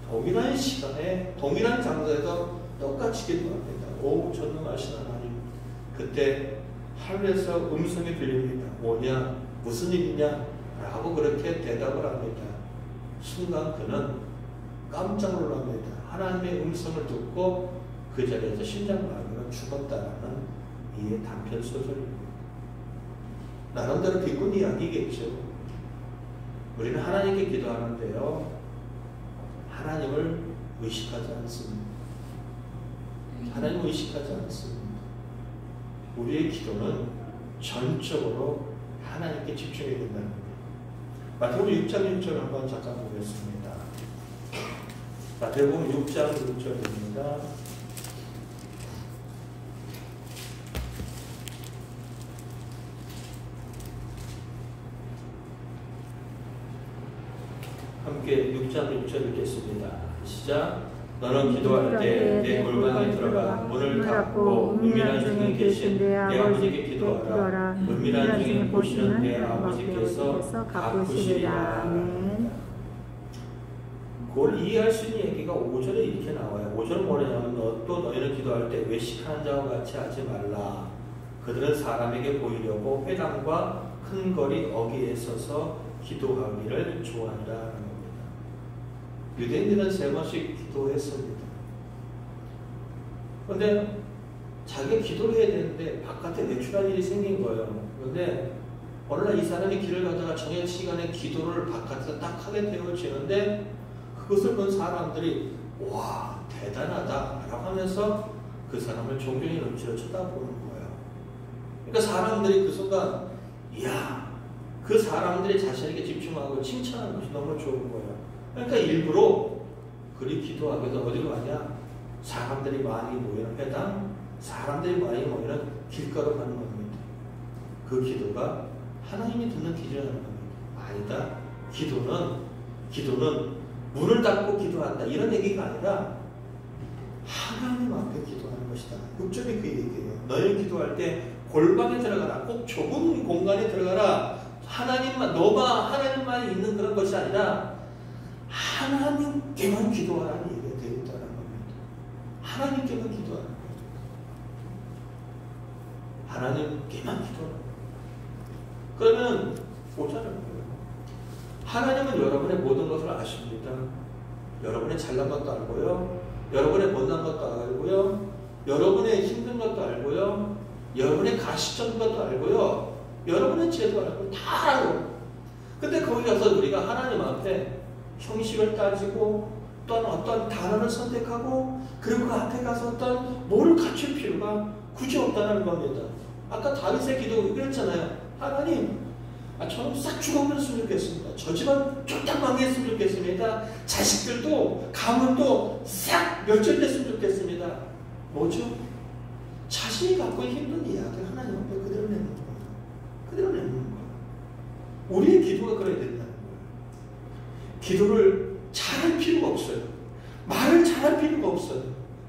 동일한 시간에 동일한 장소에서 똑같이 기도합니다. 오 전능하신 하나님. 그때 하늘에서 음성이 들립니다. 뭐냐? 무슨 일이냐? 라고 그렇게 대답을 합니다. 순간 그는 깜짝 놀랍니다. 하나님의 음성을 듣고 그 자리에서 심장마비로 죽었다라는 이 단편 소설입니다. 나름대로 비꾼 이야기겠죠. 우리는 하나님께 기도하는데요, 하나님을 의식하지 않습니다. 하나님을 의식하지 않습니다. 우리의 기도는 전적으로 하나님께 집중해야 된다는 겁니다. 마태복음 6장 6절 한번 잠깐 보겠습니다. 마태복음 6장 6절입니다. 함께 6장 6절 읽겠습니다. 시작. 너는 기도할 때 내 골방에 들어가 문을 닫고 은밀한 중에 계신 내 아버지께 기도하라. 은밀한 중에 보시는 내 아버지께서 갚으시리라. 아멘. 그걸 이해할 수 있는 얘기가 5절에 이렇게 나와요. 5절은 뭐냐면 또 너희는 기도할 때 외식하는 자와 같이 하지 말라. 그들은 사람에게 보이려고 회당과 큰 거리 어귀에 서서 기도하기를 좋아한다는 겁니다. 유대인들은 3번씩 기도했습니다. 그런데 자기가 기도를 해야 되는데 바깥에 외출할 일이 생긴 거예요. 그런데 어느 날 이 사람이 길을 가다가 정해진 시간에 기도를 바깥에서 딱 하게 되어지는데 그것을 본 사람들이 와 대단하다 라고 하면서 그 사람을 존경의 눈치로 쳐다보는 거예요. 그러니까 사람들이 그 순간 이야 그 사람들이 자신에게 집중하고 칭찬하는 것이 너무 좋은 거예요. 그러니까 일부러 그리 기도하기 위해서 어디로 가냐? 사람들이 많이 모이는 회당, 사람들이 많이 모이는 길가로 가는 겁니다. 그 기도가 하나님이 듣는 기도라는 겁니다. 아니다. 기도는 문을 닫고 기도한다. 이런 얘기가 아니라 하나님 앞에 기도하는 것이다. 6절이 그 얘기예요. 너희 기도할 때 골방에 들어가라. 꼭 좁은 공간에 들어가라. 하나님만, 너가 하나님만 있는 그런 것이 아니라 하나님께만 기도하라는 얘기가 되어 있다는 겁니다. 하나님께만 기도하는 거죠. 하나님께만 기도하는 거예요. 그러면 보자는 거예요. 하나님은 여러분의 모든 것을 아십니다. 여러분의 잘난 것도 알고요. 여러분의 못난 것도 알고요. 여러분의 힘든 것도 알고요. 여러분의 가시적인 것도 알고요. 여러분의 지혜도 알고 다 알고. 근데 거기 가서 우리가 하나님 앞에 형식을 따지고 또한 어떤 단어를 선택하고 그리고 그 앞에 가서 어떤 뭐를 갖출 필요가 굳이 없다는 겁니다. 아까 다윗의 기도 그랬잖아요. 하나님, 저는 싹 죽어버렸으면 좋겠습니다. 저 집안 쫄딱 망했으면 좋겠습니다. 자식들도 가문도 싹 멸절됐으면 좋겠습니다. 뭐죠? 자신이 갖고 힘든 이야기 하나님 앞에 그대로 내는 거예요. 그대로 내는 거예요. 우리의 기도가 그래야 된다는 거예요. 기도를 잘할 필요가 없어요. 말을 잘할 필요가 없어요.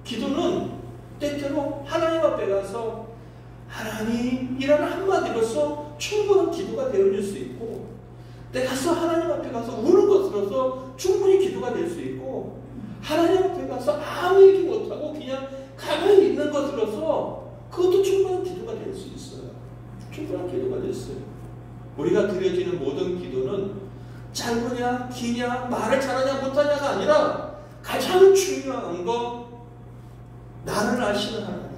기도는 때때로 하나님 앞에 가서 하나님이라는 한마디로서 충분한 기도가 되어질 수 있고, 내가 가서 하나님 앞에 가서 우는 것으로서 충분히 기도가 될 수 있고, 하나님 앞에 가서 아무 얘기 못하고 그냥 가만히 있는 것으로서 그것도 충분한 기도가 될 수 있어요. 충분한 기도가 됐어요. 우리가 드려지는 모든 기도는 짧으냐 기냐 말을 잘하냐 못하냐가 아니라 가장 중요한 건 나를 아시는 하나님,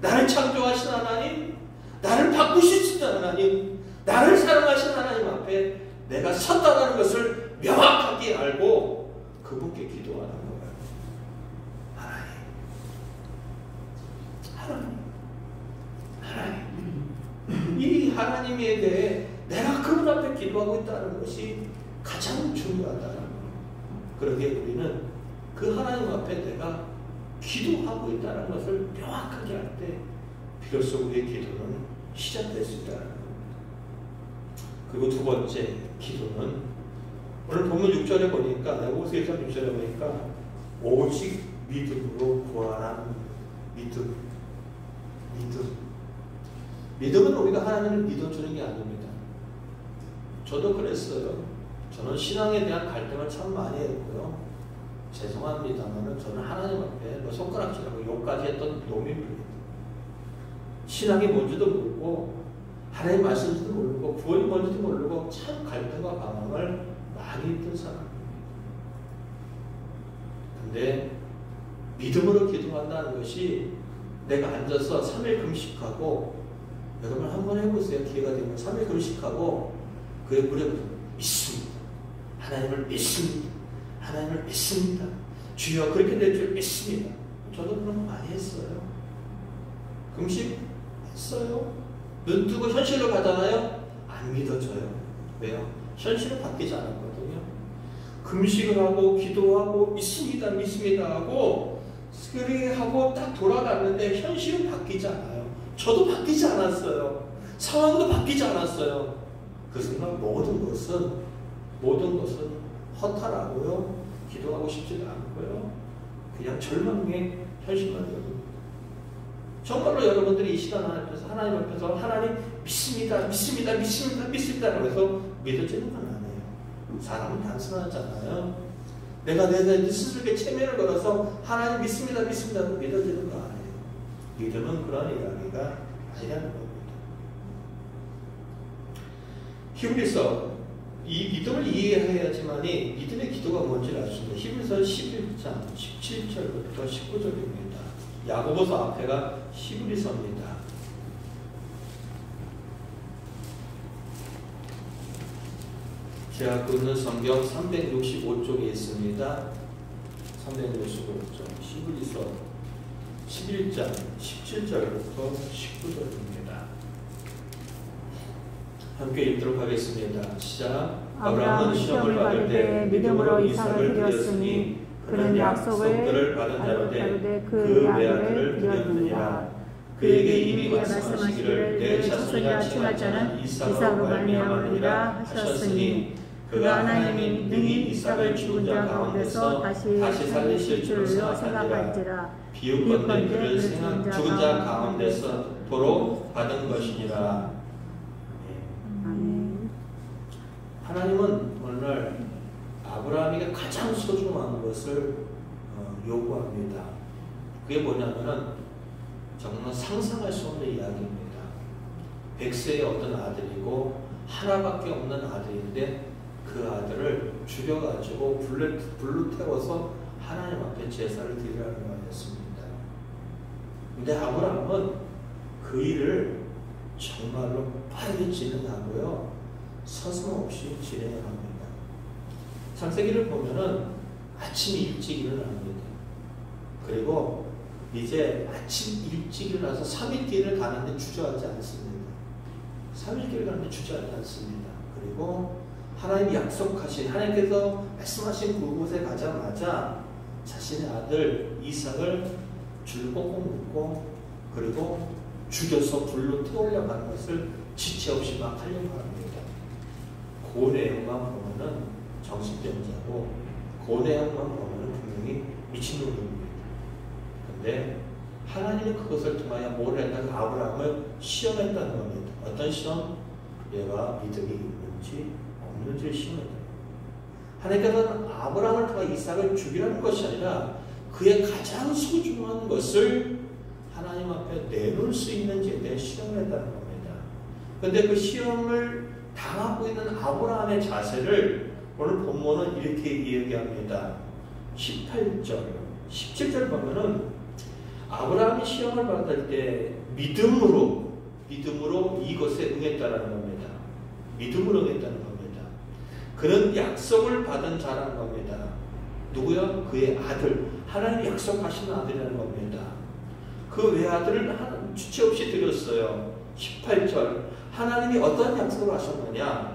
나를 창조하신 하나님, 나를 바꾸시는 하나님, 나를 사랑하신 하나님 앞에 내가 섰다는 것을 명확하게 알고 그분께 기도하는 거예요. 하나님, 이 하나님에 대해 내가 그분 앞에 기도하고 있다는 것이 가장 중요하다는 거예요. 그러기에 우리는 그 하나님 앞에 내가 기도하고 있다는 것을 명확하게 할 때 비로소 우리의 기도는 시작될 수 있다는 겁니다. 그리고 두 번째 기도는 오늘 본문 6절에 보니까 야고보서 1장 6절에 보니까 오직 믿음으로 구하는 믿음. 믿음은 우리가 하나님을 믿어주는 게 아닙니다. 저도 그랬어요. 저는 신앙에 대한 갈등을 참 많이 했고요. 죄송합니다만 저는 하나님 앞에 손가락질하고 욕까지 했던 놈입니다. 신앙이 뭔지도 모르고 하나님 말씀인지도 모르고 구원이 뭔지도 모르고 참 갈등과 방황을 많이 했던 사람입니다. 근데 믿음으로 기도한다는 것이 내가 앉아서 3일 금식하고, 여러분 한번 해보세요. 기회가 되면 3일 금식하고 그의 무렵에 믿습니다. 하나님을 믿습니다. 하나님을 믿습니다. 주여 그렇게 될 줄 믿습니다. 저도 그런 거 많이 했어요. 금식했어요. 눈 뜨고 현실로 가잖아요. 안 믿어져요. 왜요? 현실은 바뀌지 않았거든요. 금식을 하고 기도하고 믿습니다. 믿습니다 하고 그렇게 하고 딱 돌아갔는데 현실은 바뀌지 않아요. 저도 바뀌지 않았어요. 상황도 바뀌지 않았어요. 그 순간 모든 것은 허탈하고요. 기도하고 싶지도 않고요. 그냥 절망의 현실만 되고, 정말로 여러분들이 이 시간 앞에서 하나님 앞에서 하나님 믿습니다. 믿습니다. 믿습니다. 믿습니다. 그래서 믿어지는 건 아니에요. 사람은 단순하잖아요. 내가 내 스스로에게 체면을 걸어서 하나님 믿습니다. 믿습니다. 믿어지는 거 아니에요. 믿음은 그런 이야기가 아니라는 겁니다. 히브리서 이 믿음을 이해해야지만이 믿음의 기도가 뭔지를 알 수 있습니다. 히브리서 11장 17절부터 19절입니다. 야고보서 앞에가 히브리서입니다. 제가 긋는 성경 365쪽에 있습니다. 365쪽 히브리서 11장 17절부터 19절입니다. 함께 읽도록 하겠습니다. 시작. 아브라함은 시험을 받을 때 믿음으로 이삭을 드렸으니 그는 약속을 받은 자로되 그 외아들을 드렸느니라. 그에게 이미 말씀하시기를 내 자손이라 칭할 자는 이삭으로 말미암으리라 하셨으니 그가 하나님이 능히 이삭을 죽은 자 가운데서 다시 살리실 줄로 생각한지라. 비유컨대 그를 죽은 자 가운데서 도로 받은 것이니라. 하나님은 오늘 아브라함에게 가장 소중한 것을 요구합니다. 그게 뭐냐면은 정말 상상할 수 없는 이야기입니다. 100세의 어떤 아들이고 하나밖에 없는 아들인데 그 아들을 죽여가지고 불로 태워서 하나님 앞에 제사를 드리라는 말이었습니다. 근데 아브라함은 그 일을 정말로 빠르게 진행하고요, 서슴없이 진행합니다. 창세기를 보면은 아침 일찍 일어납니다. 그리고 이제 아침 일찍 일어나서 3일 길을 가는데 주저하지 않습니다. 3일 길을 가는데 주저하지 않습니다. 그리고 하나님이 약속하신, 하나님께서 말씀하신 그곳에 가자마자 자신의 아들 이삭을 줄을 꽁꽁 묶고 그리고 죽여서 불로 태우려고 하는 것을 지체 없이 막 하려고 합니다. 그 내용만 보면은 정신병자고 그 내용만 보면은 분명히 미친놈입니다. 근데 하나님은 그것을 통하여 뭘 했다고 아브라함을 시험했다는 겁니다. 어떤 시험? 얘가 믿음이 있는지 없는지를 시험했다. 하나님께서는 아브라함을 통해 이삭을 죽이라는 것이 아니라 그의 가장 소중한 것을 하나님 앞에 내놓을 수 있는지에 대해 시험을 했다는 겁니다. 그런데 그 시험을 당하고 있는 아브라함의 자세를 오늘 본문은 이렇게 이야기합니다. 18절, 17절 보면은 아브라함이 시험을 받을 때 믿음으로 이것에 응했다는 겁니다. 믿음으로 응했다는 겁니다. 그는 약속을 받은 자라는 겁니다. 누구요? 그의 아들. 하나님이 약속하신 아들이라는 겁니다. 그 외아들을 주체 없이 드렸어요. 18절. 하나님이 어떤 약속을 하셨느냐?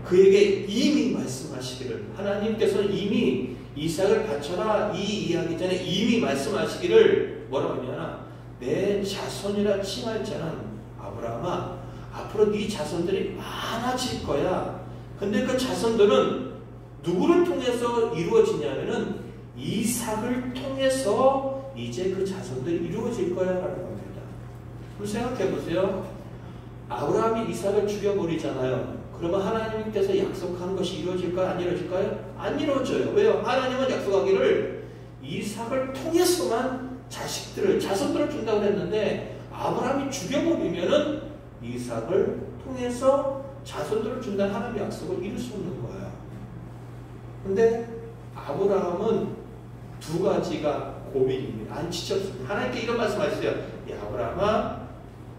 그에게 이미 말씀하시기를, 하나님께서는 이미 이삭을 바쳐라 이 이야기 전에 이미 말씀하시기를 뭐라고 했냐면 내 자손이라 칭할 자는 아브라함아 앞으로 네 자손들이 많아질 거야. 근데 그 자손들은 누구를 통해서 이루어지냐면은 이삭을 통해서 이제 그 자손들이 이루어질 거야 라는 겁니다. 그럼 생각해 보세요. 아브라함이 이삭을 죽여버리잖아요. 그러면 하나님께서 약속한 것이 이루어질까요? 안 이루어질까요? 안 이루어져요. 왜요? 하나님은 약속하기를 이삭을 통해서만 자손들을 준다고 했는데 아브라함이 죽여버리면은 이삭을 통해서 자손들을 준다는 하나님의 약속을 이룰 수 없는 거예요. 근데 아브라함은 두 가지가 고민입니다. 안 지쳤습니다. 하나님께 이런 말씀하셨어요. 야 아브라함아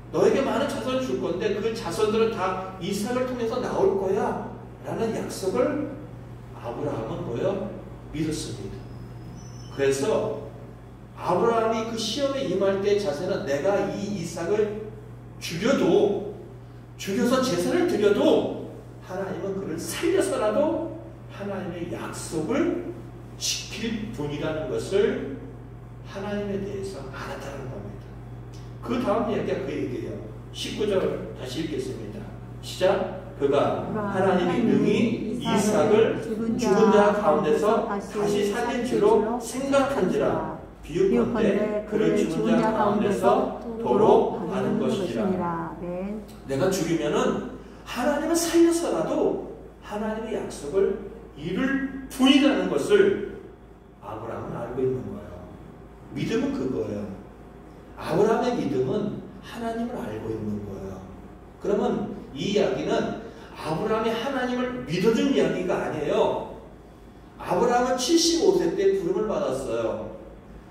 너에게 많은 자손을 줄 건데 그 자손들은 다 이삭을 통해서 나올 거야 라는 약속을 아브라함은 뭐예요? 믿었습니다. 그래서 아브라함이 그 시험에 임할 때의 자세는 내가 이 이삭을 죽여서 제사를 드려도 하나님은 그를 살려서라도 하나님의 약속을 지킬 분이라는 것을 하나님에 대해서 알았다는 겁니다. 그 다음 이야기가 그 얘기예요. 19절 다시 읽겠습니다. 시작. 그가 하나님이 능히 이삭을 죽은 자 가운데서 다시 살린 줄로 생각한지라 비유컨대 그를 죽은 자 가운데서 도로 하는 것이라. 내가 죽이면은 하나님은 살려서라도 하나님의 약속을 이룰 분이라는 것을 아브라함은 알고 있는 거예요. 믿음은 그거예요. 아브라함의 믿음은 하나님을 알고 있는 거예요. 그러면 이 이야기는 아브라함이 하나님을 믿어준 이야기가 아니에요. 아브라함은 75세 때 부름을 받았어요.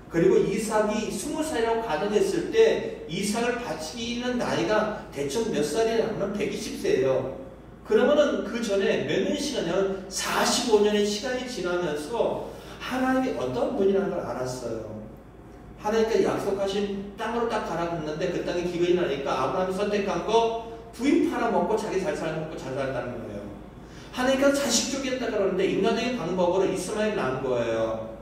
그리고 이삭이 20살이라고 가정했을 때 이삭을 바치는 나이가 대충 몇 살이냐면 120세예요. 그러면은 그 전에 몇 년 시간이냐면 45년의 시간이 지나면서 하나님이 어떤 분이라는 걸 알았어요. 하나님께서 약속하신 땅으로 딱 가라앉는데 그 땅에 기근이 나니까 아브라함이 선택한 거 부인 팔아먹고 자기 잘 살아먹고 잘 살았다는 거예요. 하나님께서 자식 주겠다 그러는데 인간적인 방법으로 이스마엘 낳은 거예요.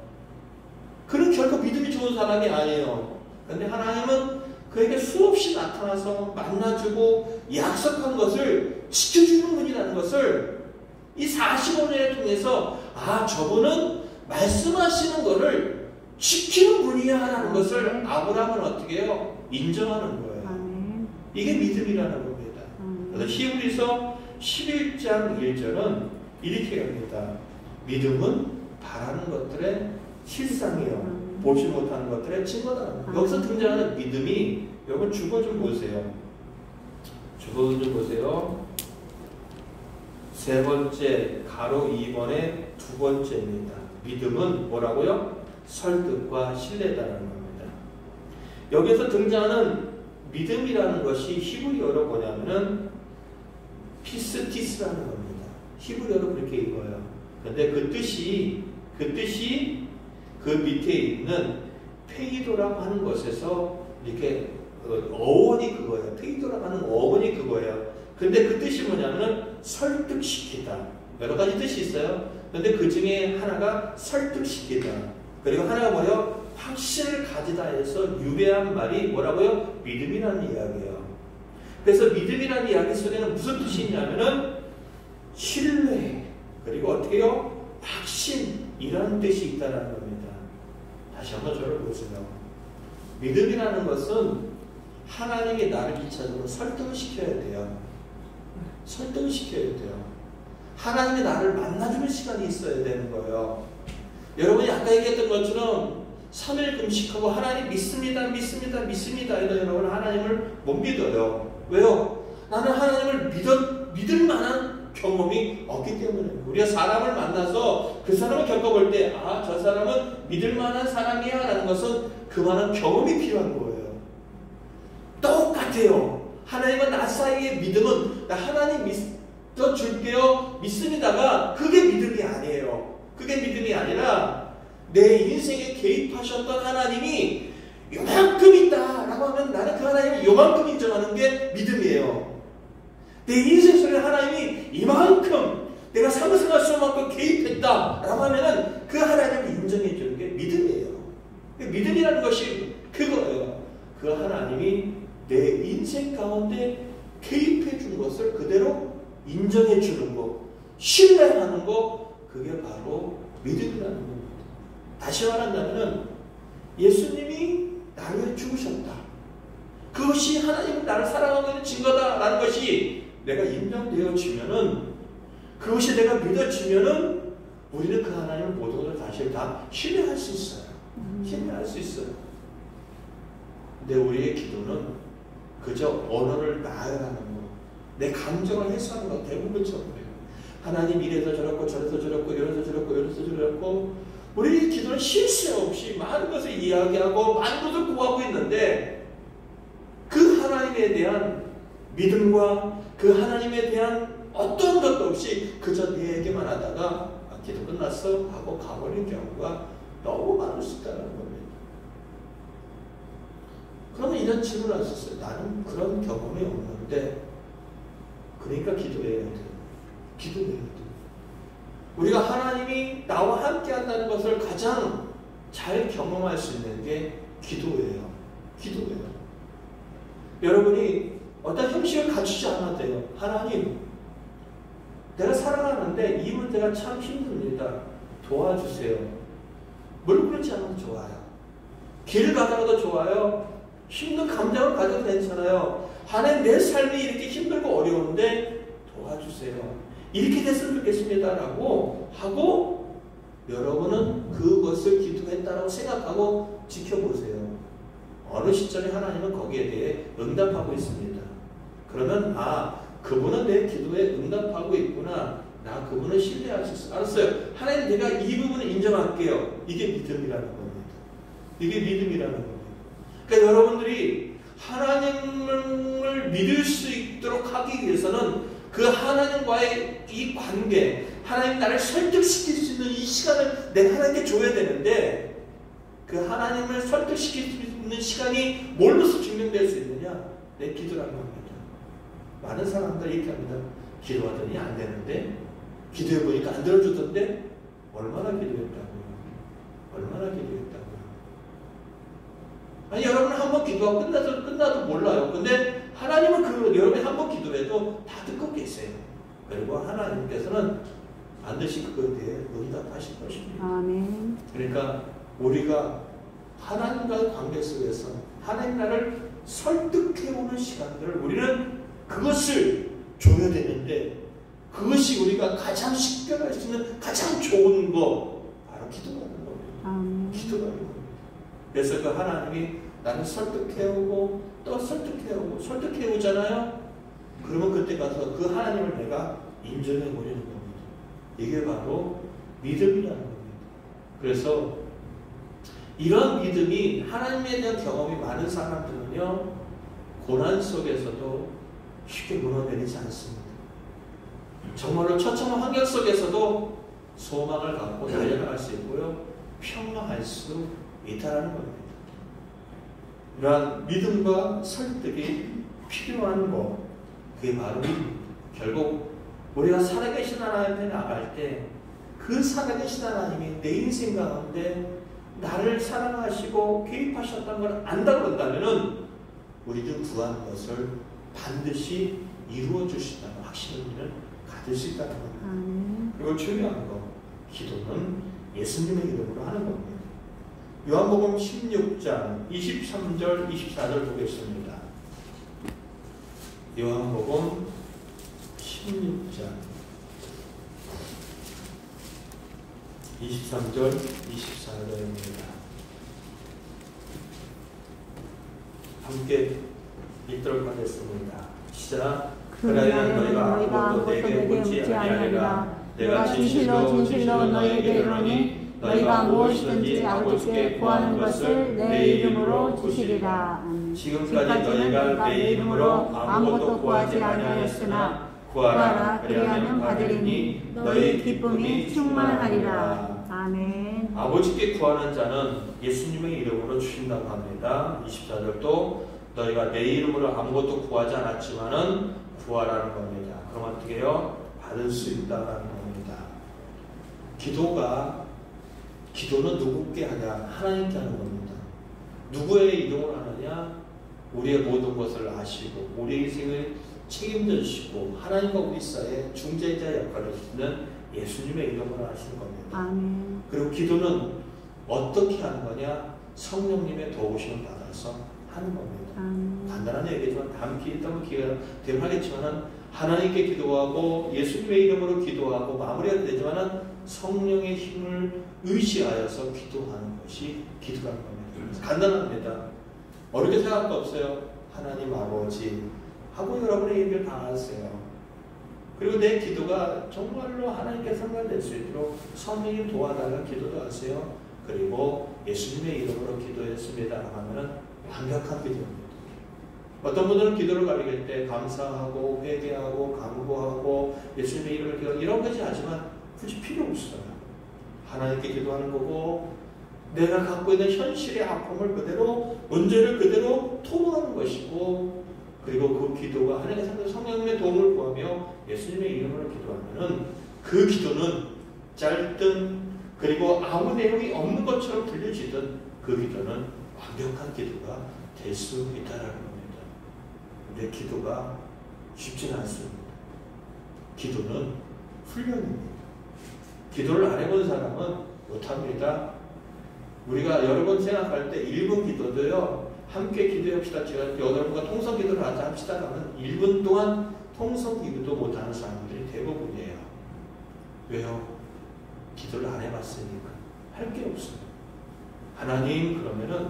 그는 결코 믿음이 좋은 사람이 아니에요. 근데 하나님은 그에게 수없이 나타나서 만나주고 약속한 것을 지켜주는 분이라는 것을 이 45년을 통해서 저분은 말씀하시는 것을 지키는 분이야 라는 것을 아브라함은 어떻게 해요? 인정하는 거예요. 이게 믿음이라는 겁니다. 그래서 히브리서 11장 1절은 이렇게 합니다. 믿음은 바라는 것들의 실상이요 보지 못하는 것들의 증거다. 여기서 등장하는 믿음이 여러분 주거 좀 보세요. 주거 좀 보세요. 세 번째 가로 2번의 두 번째입니다. 믿음은 뭐라고요? 설득과 신뢰다라는 겁니다. 여기서 등장하는 믿음이라는 것이 히브리어로 뭐냐면은 피스티스라는 겁니다. 히브리어로 그렇게 읽어요. 근데 그 뜻이 그 밑에 있는 페이도라고 하는 것에서 이렇게 어원이 그거예요. 페이도라고 하는 어원이 그거예요. 근데 그 뜻이 뭐냐면 설득시키다. 여러 가지 뜻이 있어요. 근데 그 중에 하나가 설득시키다. 그리고 하나가 뭐예요? 확신을 가지다 해서 유배한 말이 뭐라고요? 믿음이라는 이야기예요. 그래서 믿음이라는 이야기 속에는 무슨 뜻이 있냐면은 신뢰, 그리고 어떻게 해요? 확신이라는 뜻이 있다는 겁니다. 다시 한번 저를 보세요. 믿음이라는 것은 하나님이 나를 2차적으로 설득을 시켜야 돼요. 설득을 시켜야 돼요. 하나님이 나를 만나주는 시간이 있어야 되는 거예요. 여러분이 아까 얘기했던 것처럼 3일 금식하고 하나님 믿습니다. 이런 여러분 하나님을 못 믿어요. 왜요? 나는 하나님을 믿을 만한 경험이 없기 때문에. 우리가 사람을 만나서 그 사람을 겪어볼 때 저 사람은 믿을 만한 사람이야 라는 것은 그만한 경험이 필요한 거예요. 똑같아요. 하나님과 나 사이의 믿음은 나 하나님 믿어줄게요 믿습니다가 그게 믿음이 아니에요. 그게 믿음이 아니라 내 인생에 개입하셨던 하나님이 요만큼 있다 라고 하면 나는 그 하나님을 요만큼 인정하는 게 믿음이에요. 내 인생 속에 하나님이 이만큼 내가 상승할 수만큼 개입했다 라고 하면은 그 하나님을 인정해 주는 게 믿음이에요. 믿음이라는 것이 그거예요. 그 하나님이 내 인생 가운데 개입해 준 것을 그대로 인정해 주는 것, 신뢰하는 것, 그게 바로 믿음이라는 겁니다. 다시 말한다면 예수님이 나를 위해 죽으셨다. 그것이 하나님은 나를 사랑하고 있는 증거다라는 것이 내가 인정되어지면은, 그것이 내가 믿어지면은 우리는 그 하나님을 모든 것을 다시 다 신뢰할 수 있어요. 신뢰할 수 있어요. 근데 우리의 기도는 그저 언어를 나열하는 거, 내 감정을 해소하는 거 대부분처럼 그래요. 하나님 이래서 저렇고 저래서 저렇고 이래서 저렇고 이래서 저렇고, 우리 기도는 실수 없이 많은 것을 이야기하고 많은 것을 구하고 있는데 그 하나님에 대한 믿음과 그 하나님에 대한 어떤 것도 없이 그저 내 얘기만 하다가 기도 끝났어 하고 가버리는 경우가 너무 많을 수 있다는 겁니다. 그러면 이런 질문을 하셨어요. 나는 그런 경험이 없는데, 그러니까 기도해야 돼요. 기도해야 돼요. 우리가 하나님이 나와 함께 한다는 것을 가장 잘 경험할 수 있는 게 기도예요. 기도예요. 여러분이 어떤 형식을 갖추지 않아도 돼요. 하나님, 내가 사랑하는데 이 문제가 참 힘듭니다. 도와주세요. 물론 그렇지 않아도 좋아요. 길을 가다가도 좋아요. 힘든 감정을 가져도 괜찮아요. 하나님, 내 삶이 이렇게 힘들고 어려운데 도와주세요. 이렇게 됐으면 좋겠습니다 라고 하고 여러분은 그것을 기도했다라고 생각하고 지켜보세요. 어느 시점에 하나님은 거기에 대해 응답하고 있습니다. 그러면 그분은 내 기도에 응답하고 있구나. 나 그분을 신뢰할 수 있어. 알았어요. 하나님, 내가 이 부분을 인정할게요. 이게 믿음이라는 겁니다. 이게 믿음이라는 겁니다. 그러니까 여러분들이 하나님을 믿을 수 있도록 하기 위해서는 그 하나님과의 이 관계, 하나님 나를 설득시킬 수 있는 이 시간을 내가 하나님께 줘야 되는데, 그 하나님을 설득시킬 수 있는 시간이 뭘로서 증명될 수 있느냐? 내 기도라는 겁니다. 많은 사람들이 이렇게 합니다. 기도하더니 안 되는데, 기도해보니까 안 들어주던데, 얼마나 기도했다고요? 얼마나 기도했다고요? 아니, 여러분은 한 번 기도하고 끝나도 몰라요. 근데 하나님은 여러분이 한 번 기도해도 다 듣고 계세요. 그리고 하나님께서는 반드시 그거에 대해 응답하실 것입니다. 아멘. 그러니까 우리가 하나님과의 관계 속에서 하나님 나를 설득해오는 시간들을 우리는 그것을 줘야 되는데, 그것이 우리가 가장 식별할 수 있는 가장 좋은 거 바로 기도라는 겁니다. 기도라는 겁니다. 그래서 그 하나님이 나를 설득해오고 또 설득해오잖아요. 그러면 그때 가서 그 하나님을 내가 인정해 버리는 겁니다. 이게 바로 믿음이라는 겁니다. 그래서 이런 믿음이 하나님에 대한 경험이 많은 사람들은요, 고난 속에서도 쉽게 무너내리지 않습니다. 정말로 처참한 환경 속에서도 소망을 갖고 달려나갈 수 있고요, 평안할 수 있다는 겁니다. 이러한 믿음과 설득이 필요한 것, 그게 바로 믿음입니다. 결국 우리가 살아계신 하나님께 나갈 때 그 살아계신 하나님이 내 인생 가운데 나를 사랑하시고 개입하셨다는 걸 안다고 한다면은 우리는 구하는 것을 반드시 이루어 주신다는 확신을 우리는 가질 수 있다는 겁니다. 그리고 중요한 거, 기도는 예수님의 이름으로 하는 겁니다. 요한복음 16장 23절 24절 보겠습니다. 요한복음 16장 23절 24절입니다. 함께 읽도록 하겠습니다. 시작. 그러나 너희가 아무것도 내게 묻지 아니하리라. 내가 진실로 너희에게 이르노니 너희가 무엇이든지 아버지께 구하는 것을 내 이름으로 주시리라. 지금까지 너희가 내 이름으로 아무것도 구하지 아니하였으나 구하라, 그리하면 받으리니 너희 기쁨이 충만하리라. 아멘. 아버지께 구하는 자는 예수님의 이름으로 주신다고 합니다. 24절도 너희가 내 이름으로 아무것도 구하지 않았지만은 구하라는 겁니다. 그럼 어떻게 해요? 받을 수 있다는 겁니다. 기도는 누구께 하냐? 하나님께 하는 겁니다. 누구의 이름으로 하느냐? 우리의 모든 것을 아시고 우리 인생을 책임져 주시고 하나님과 우리 사이의 중재자 역할을 하시는 예수님의 이름으로 하시는 겁니다. 아멘. 그리고 기도는 어떻게 하는 거냐? 성령님의 도우심을 받아서 하는 겁니다. 간단한 얘기지만 다음 기회가 되면 하겠지만 하나님께 기도하고 예수님의 이름으로 기도하고 마무리가 되지만 성령의 힘을 의지하여서 기도하는 것이 기도라는 겁니다. 간단합니다. 어렵게 생각할 거 없어요. 하나님 아버지 하고 여러분의 얘기를 다 하세요. 그리고 내 기도가 정말로 하나님께 상달될 수 있도록 성령님 도와달라는 기도도 하세요. 그리고 예수님의 이름으로 기도했습니다 하면은 완벽한 기도입니다. 어떤 분들은 기도를 가리킬 때 감사하고 회개하고 간구하고 예수님의 이름을 기도 이런 것이 하지만 굳이 필요 없어요. 하나님께 기도하는 거고 내가 갖고 있는 현실의 아픔을 그대로 문제를 그대로 토로하는 것이고 그리고 그 기도가 하나님의 상대 성령님의 도움을 구하며 예수님의 이름으로 기도하면은 그 기도는 짧든 그리고 아무 내용이 없는 것처럼 들려지든 그 기도는 완벽한 기도가 될 수 있다는 겁니다. 근데 기도가 쉽지는 않습니다. 기도는 훈련입니다. 기도를 안 해본 사람은 못합니다. 우리가 여러 번 생각할 때 1분 기도도요. 함께 기도합시다. 제가 여러분과 통성 기도를 하자 합시다 하면 1분 동안 통성 기도도 못하는 사람들이 대부분이에요. 왜요? 기도를 안 해봤으니까. 할 게 없어요. 하나님 그러면은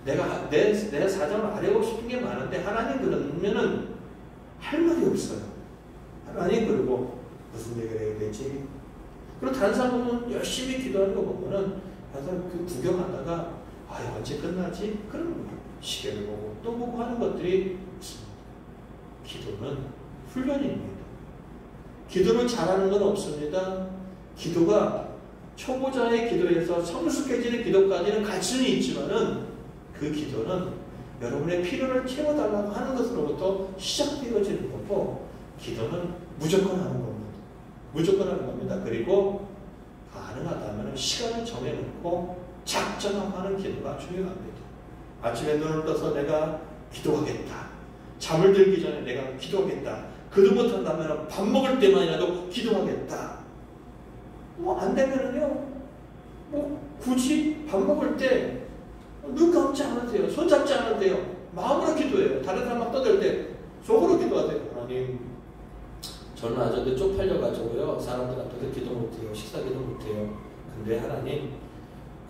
내가 내 사정을 알고 싶은 게 많은데 하나님 그러면은 할 말이 없어요. 하나님 그리고 무슨 얘기를 해야 되지? 그리고 다른 사람은 열심히 기도하는 거 보면은 다른 그 구경하다가 언제 끝나지? 그런 거예요. 시계를 보고 또 보고 하는 것들이 있습니다. 기도는 훈련입니다. 기도를 잘하는 건 없습니다. 기도가 초보자의 기도에서 성숙해지는 기도까지는 갈증이 있지만은 그 기도는 여러분의 필요를 채워달라고 하는 것으로부터 시작되어지는 거고 기도는 무조건 하는 겁니다. 무조건 하는 겁니다. 그리고 가능하다면 시간을 정해놓고 작정하고 하는 기도가 중요합니다. 아침에 눈을 떠서 내가 기도하겠다. 잠을 들기 전에 내가 기도하겠다. 그도 못한다면 밥 먹을 때만이라도 기도하겠다. 안 되면은요, 굳이 밥 먹을 때 눈 감지 않아도 돼요. 손 잡지 않아도 돼요. 마음으로 기도해요. 다른 사람 막 떠들 때 속으로 기도하세요. 하나님, 저는 아주 쪽팔려가지고요. 사람들 앞에서 기도 못해요. 식사 기도 못해요. 근데 하나님,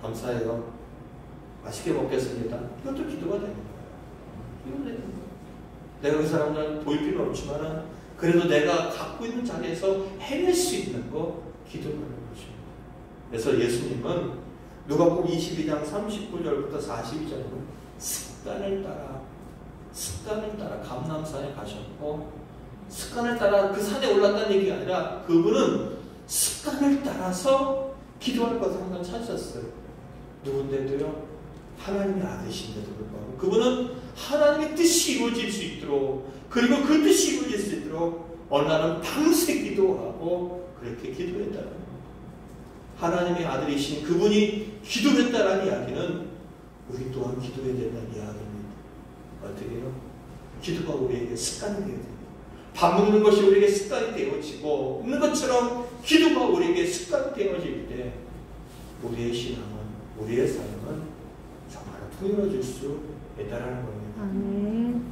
감사해요. 맛있게 먹겠습니다. 이것도 기도가 되는 거예요. 기도가 되는 거예요. 내가 그 사람들 보일 필요는 없지만 그래도 내가 갖고 있는 자리에서 해낼 수 있는 거 기도하는 거죠. 그래서 예수님은 누가복음 22장 39절부터 42절은 습관을 따라 감람산에 가셨고, 습관을 따라 그 산에 올랐다는 얘기가 아니라 그분은 습관을 따라서 기도할 것을 항상 찾으셨어요. 누군데도요, 하나님의 아들이신데도 불구하고 그분은 하나님의 뜻이 이루어질 수 있도록, 그리고 그 뜻이 이루어질 수 있도록 어느 날은 밤새 기도하고 그렇게 기도했다는 거예요. 하나님의 아들이신 그분이 기도했다라는 이야기는 우리 또한 기도해야 된다는 이야기입니다. 어떻게 해요? 기도가 우리에게 습관이 되어야 됩니다. 밥 먹는 것이 우리에게 습관이 되어지고 있는 것처럼 기도가 우리에게 습관이 되어질 때 우리의 신앙은, 우리의 삶은 정말 풍요로워질 수 있다는 겁니다.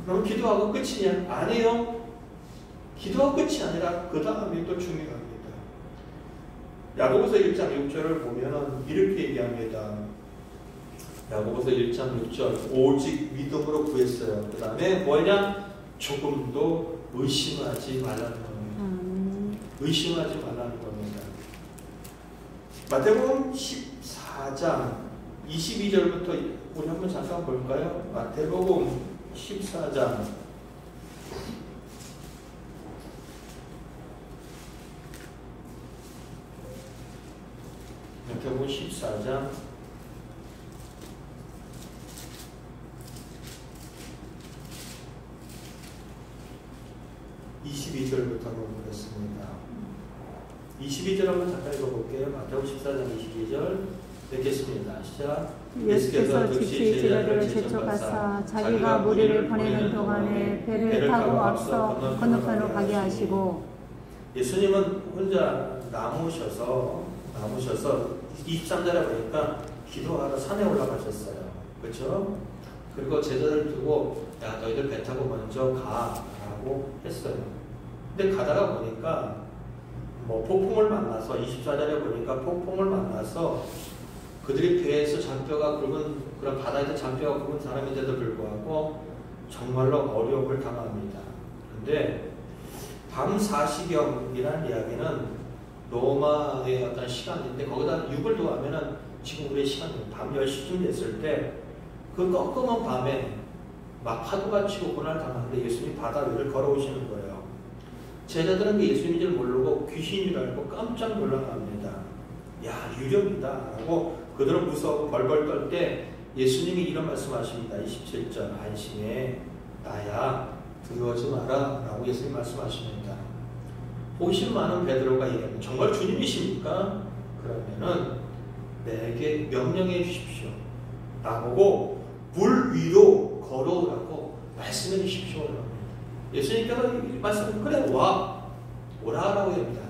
그럼 기도하고 끝이냐? 아니에요. 기도하고 끝이 아니라 그 다음이 또 중요합니다. 야고보서 1장 6절을 보면 이렇게 얘기합니다. 야고보서 1장 6절 오직 믿음으로 구했어요. 그 다음에 뭐냐? 조금도 의심하지 말라는 겁니다. 의심하지 말라는 겁니다. 마태복음 14장 22절부터 우리 한번 잠깐 볼까요? 마태복음 14장 마태복음 14장 22절부터 한번 보겠습니다. 22절 한번 잠깐 읽어볼게요. 마태복음 14장 22절 읽겠습니다. 시작. 예수께서 즉시 제자들을 재촉하사 자기가 무리를 보내는 동안에 배를 타고 앞서 건너편으로 가게 하시고, 예수님은 혼자 남으셔서 23절에 보니까 기도하러 산에 올라가셨어요. 그렇죠? 그리고 제자들 두고 야 너희들 배 타고 먼저 가라고 했어요. 근데 가다가 보니까 뭐 폭풍을 만나서 24절에 보니까 폭풍을 만나서 그들이 배에서 잔뼈가 굵은 그런 바다에서 잔뼈가 굵은 사람인데도 불구하고 정말로 어려움을 당합니다. 그런데 밤 4시경이라는 이야기는 로마의 어떤 시간인데 거기다 6을 더하면은 지금 우리의 시간이 밤 10시쯤 됐을 때 그 껌껌한 밤에 막 파도가 치고 고난을 당하는데 예수님이 바다 위를 걸어오시는 거예요. 제자들은 그 예수님인 줄 모르고 귀신인 줄 알고 깜짝 놀라갑니다. 야 유령이다 라고 그들은 무서워 벌벌 떨 때 예수님이 이런 말씀하십니다. 27절 안심해 나야 두려워하지 마라 라고 예수님 말씀하십니다. 호심 많은 베드로가 얘기합니다. 정말 주님이십니까? 그러면은 내게 명령해 주십시오. 나보고 물 위로 걸어오라고 말씀해 주십시오. 예수님께서 말씀 그래 오라라고 합니다.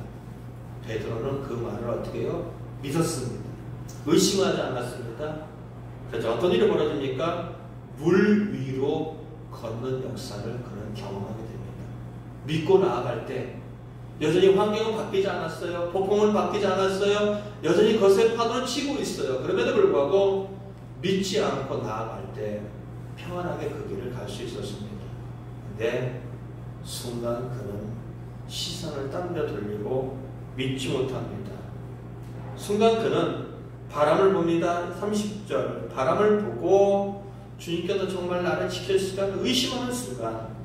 베드로는 그 말을 어떻게 해요? 믿었습니다. 의심하지 않았습니다. 그래서 어떤 일이 벌어집니까? 물 위로 걷는 역사를 그는 경험하게 됩니다. 믿고 나아갈 때 여전히 환경은 바뀌지 않았어요. 폭풍은 바뀌지 않았어요. 여전히 거센 파도는 치고 있어요. 그럼에도 불구하고 믿지 않고 나아갈 때 평안하게 그 길을 갈 수 있었습니다. 근데 순간 그는 시선을 딴 데 돌리고 믿지 못합니다. 순간 그는 바람을 봅니다. 30절 바람을 보고 주님께서 정말 나를 지켰을까 의심하는 순간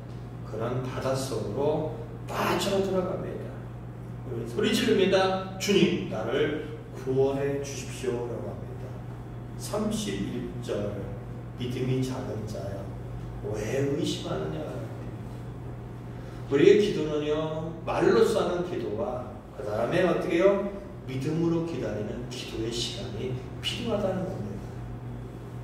그는 바닷속으로 빠져 들어갑니다. 소리 지릅니다. 주님 나를 구원해 주십시오라고 합니다. 31절 믿음이 작은 자여 왜 의심하느냐. 우리의 기도는요 말로써 하는 기도와 그 다음에 어떻게 해요? 믿음으로 기다리는 기도의 시간이 필요하다는 겁니다.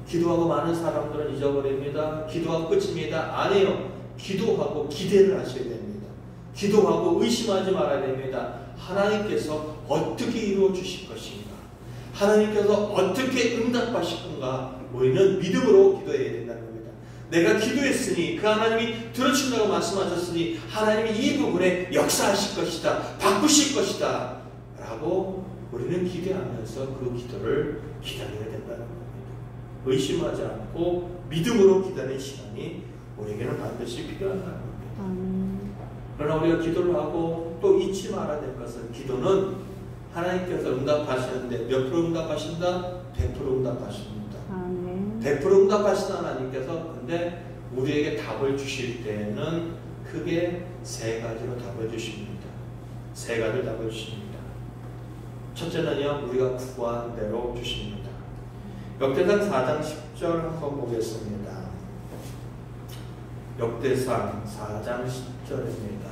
기도하고 많은 사람들은 잊어버립니다. 기도하고 끝입니다. 아니에요. 기도하고 기대를 하셔야 됩니다. 기도하고 의심하지 말아야 됩니다. 하나님께서 어떻게 이루어 주실 것인가, 하나님께서 어떻게 응답하실 건가, 우리는 믿음으로 기도해야 된다는 겁니다. 내가 기도했으니 그 하나님이 들어주신다고 말씀하셨으니 하나님이 이 부분에 역사하실 것이다, 바꾸실 것이다 라고 우리는 기대하면서 그 기도를 기다려야 된다는 겁니다. 의심하지 않고 믿음으로 기다리는 시간이 우리에게는 반드시 필요하다는 겁니다. 그러나 우리가 기도를 하고 또 잊지 말아야 될 것은 기도는 하나님께서 응답하시는데 몇 프로 응답하신다? 100% 응답하십니다. 아멘. 100% 응답하시는 하나님께서 근데 우리에게 답을 주실 때는 크게 세 가지로 답을 주십니다. 세 가지 답을 주십니다. 첫째는요, 우리가 구한 대로 주십니다. 역대상 4장 10절 한번 보겠습니다. 역대상 4장 10절입니다.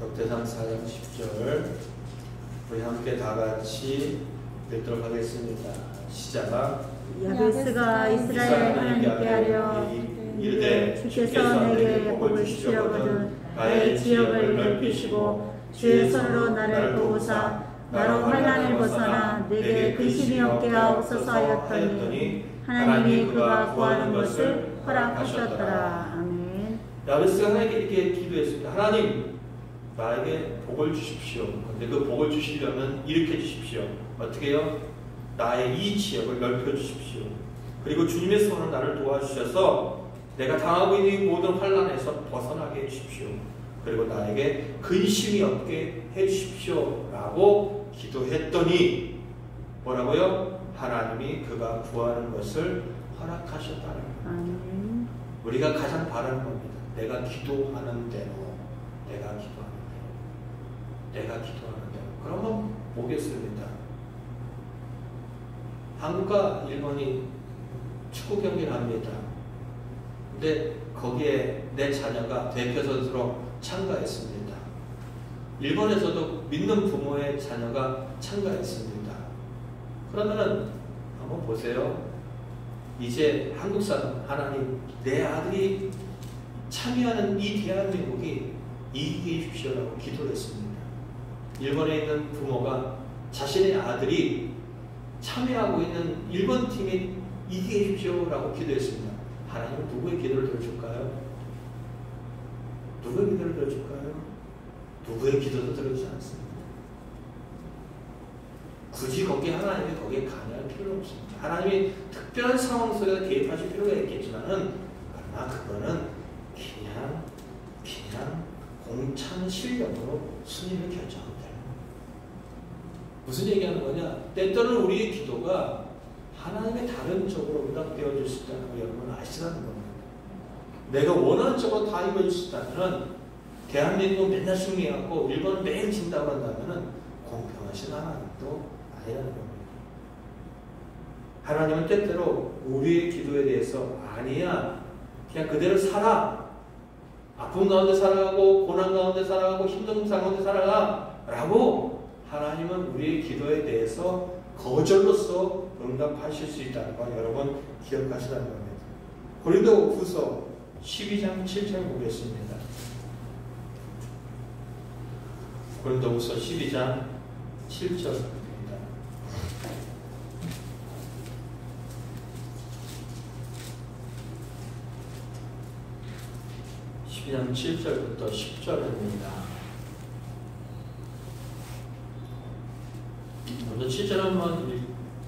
역대상 4장 10절 우리 함께 다 같이 읽도록 하겠습니다. 시작. 야베스가 이스라엘 하나님께 하려 이르되 주께서 내게 복을 주시려거든 나의 지역을 넓히시고 주의 손으로 나를 도우사 나로 환난을 벗어나 내게 근심이 없게 하옵소서 하였더니 하나님이 그가 구하는 것을 허락하셨더라. 아멘. 야베스가 하나님께 이렇게 기도했습니다. 하나님, 나에게 복을 주십시오. 근데 그 복을 주시려면 이렇게 주십시오. 어떻게 해요? 나의 이 지역을 넓혀 주십시오. 그리고 주님의 손으로 나를 도와주셔서 내가 당하고 있는 이 모든 환난에서 벗어나게 해주십시오. 그리고 나에게 근심이 없게 해주십시오. 라고 기도했더니 뭐라고요? 하나님이 그가 구하는 것을 허락하셨다는 거예요. 아멘. 우리가 가장 바라는 겁니다. 내가 기도하는 대로, 내가 기도하는 대로, 내가 기도하는 대로. 그러면 보겠습니다. 한국과 일본이 축구 경기를 합니다. 근데 거기에 내 자녀가 대표 선수로 참가했습니다. 일본에서도 믿는 부모의 자녀가 참가했습니다. 그러면은 한번 보세요. 이제 한국 사람 하나님 내 아들이 참여하는 이 대한민국이 이기게 해주십시오라고 기도를 했습니다. 일본에 있는 부모가 자신의 아들이 참여하고 있는 일본 팀이 이기게 해주십시오라고 기도했습니다. 하나님은 누구의 기도를 들어줄까요? 누구의 기도를 들어줄까요? 누구의 기도도 들어주지 않습니다. 굳이 하나님이 거기에 관여할 필요는 없습니다. 하나님이 특별한 상황 속에 개입하실 필요가 있겠지만은, 그러나 그거는 그냥 공찬 실력으로 순위를 결정하면 돼요. 무슨 얘기하는 거냐? 때때로는 우리의 기도가 하나님의 다른 쪽으로 응답되어질 수 있다는 걸 여러분 아시라는 겁니다. 내가 원하는 쪽으로 다 이루어질 수 있다면 대한민국은 맨날 승리하고 일본은 매일 진다고 한다면 공평하신 하나님도 아니라는 겁니다. 하나님은 때때로 우리의 기도에 대해서 아니야, 그냥 그대로 살아, 아픔 가운데 살아가고 고난 가운데 살아가고 힘든 가운데 살아가 라고 하나님은 우리의 기도에 대해서 거절로서 응답하실 수 있다는 거 여러분 기억하시라는 겁니다. 고린도후서 12장 7절 보겠습니다. 고린도후서 12장 7절입니다. 12장 7절부터 10절입니다. 먼저 7절 한번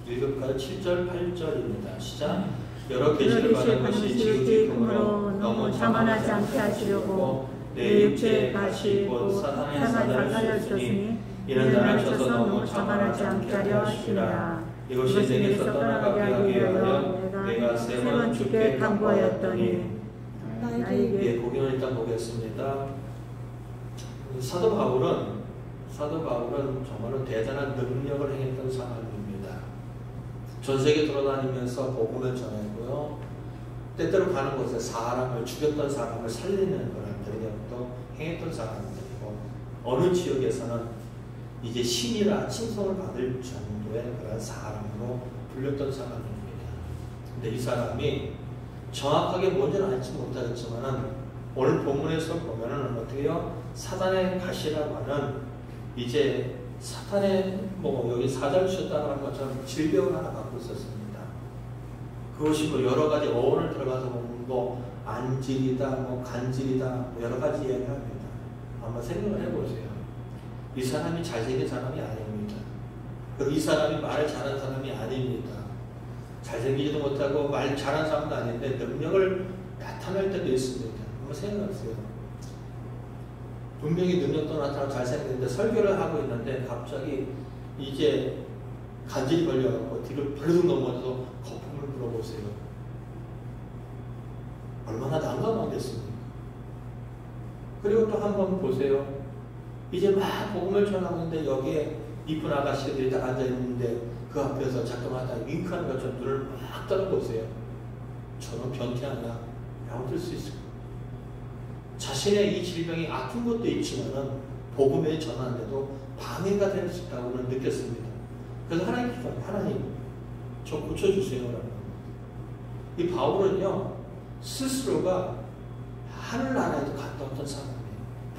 읽을까요? 7절, 8절입니다. 시작. 여러 계시를 받은 것이 지극히 크므로 너무 자만하지 않게 하시려고 내 육체의 가시 곧 사탄의 사자를 주셨으니 이는 나를 쳐서 너무 자만하지 않게 하려 하시니라. 이것이 내게서 떠나가게 하기 위하여 내가 세 번 주께 간구하였더니 나에게 보기는 일단 보겠습니다. 사도 바울은 정말로 대단한 능력을 행했던 사람입니다. 전 세계 돌아다니면서 복음을 전했고요. 때때로 가는 곳에 죽였던 사람을 살리는 그런 능력도 행했던 사람들이고, 어느 지역에서는 이제 신이라 칭송을 받을 정도의 그런 사람으로 불렸던 사람입니다. 근데 이 사람이 정확하게 뭔지는 알지 못하겠지만은 오늘 본문에서 보면은 어떻게 해요? 사단의 가시라고 하는 이제 사탄의 여기 사자를 주셨다고 하는 것처럼 질병을 하나 갖고 있었습니다. 그것이 여러 가지 어원을 들어가서 보면 안질이다, 간질이다, 여러 가지 이야기를 합니다. 한번 생각을 해보세요. 이 사람이 잘생긴 사람이 아닙니다. 이 사람이 말을 잘하는 사람이 아닙니다. 잘생기지도 못하고 못하고 말 잘하는 사람도 아닌데 능력을 나타낼 때도 있습니다. 한번 생각해보세요. 분명히 능력도 나타나고 잘생겼는데 설교를 하고 있는데 갑자기 이제 간질이 걸려갖고 뒤로 벌떡 넘어져서 거품을 불어보세요. 얼마나 난감하겠습니까? 그리고 또 한번 보세요. 이제 막 복음을 전하고 있는데 여기에 이쁜 아가씨들이 딱 앉아있는데 그 앞에서 잠깐만 윙크하는 것처럼 눈을 막 떠다보세요. 저는 변태하냐? 라고 들 수 있을 거예요. 자신의 이 질병이 아픈 것도 있지만은 복음에 전하는데도 방해가 될 수 있다고 느꼈습니다. 그래서 하나님 기도해요. 하나님, 저 고쳐주세요. 라고. 이 바울은요, 스스로가 하늘나라에도 갔다 왔던 사람이에요.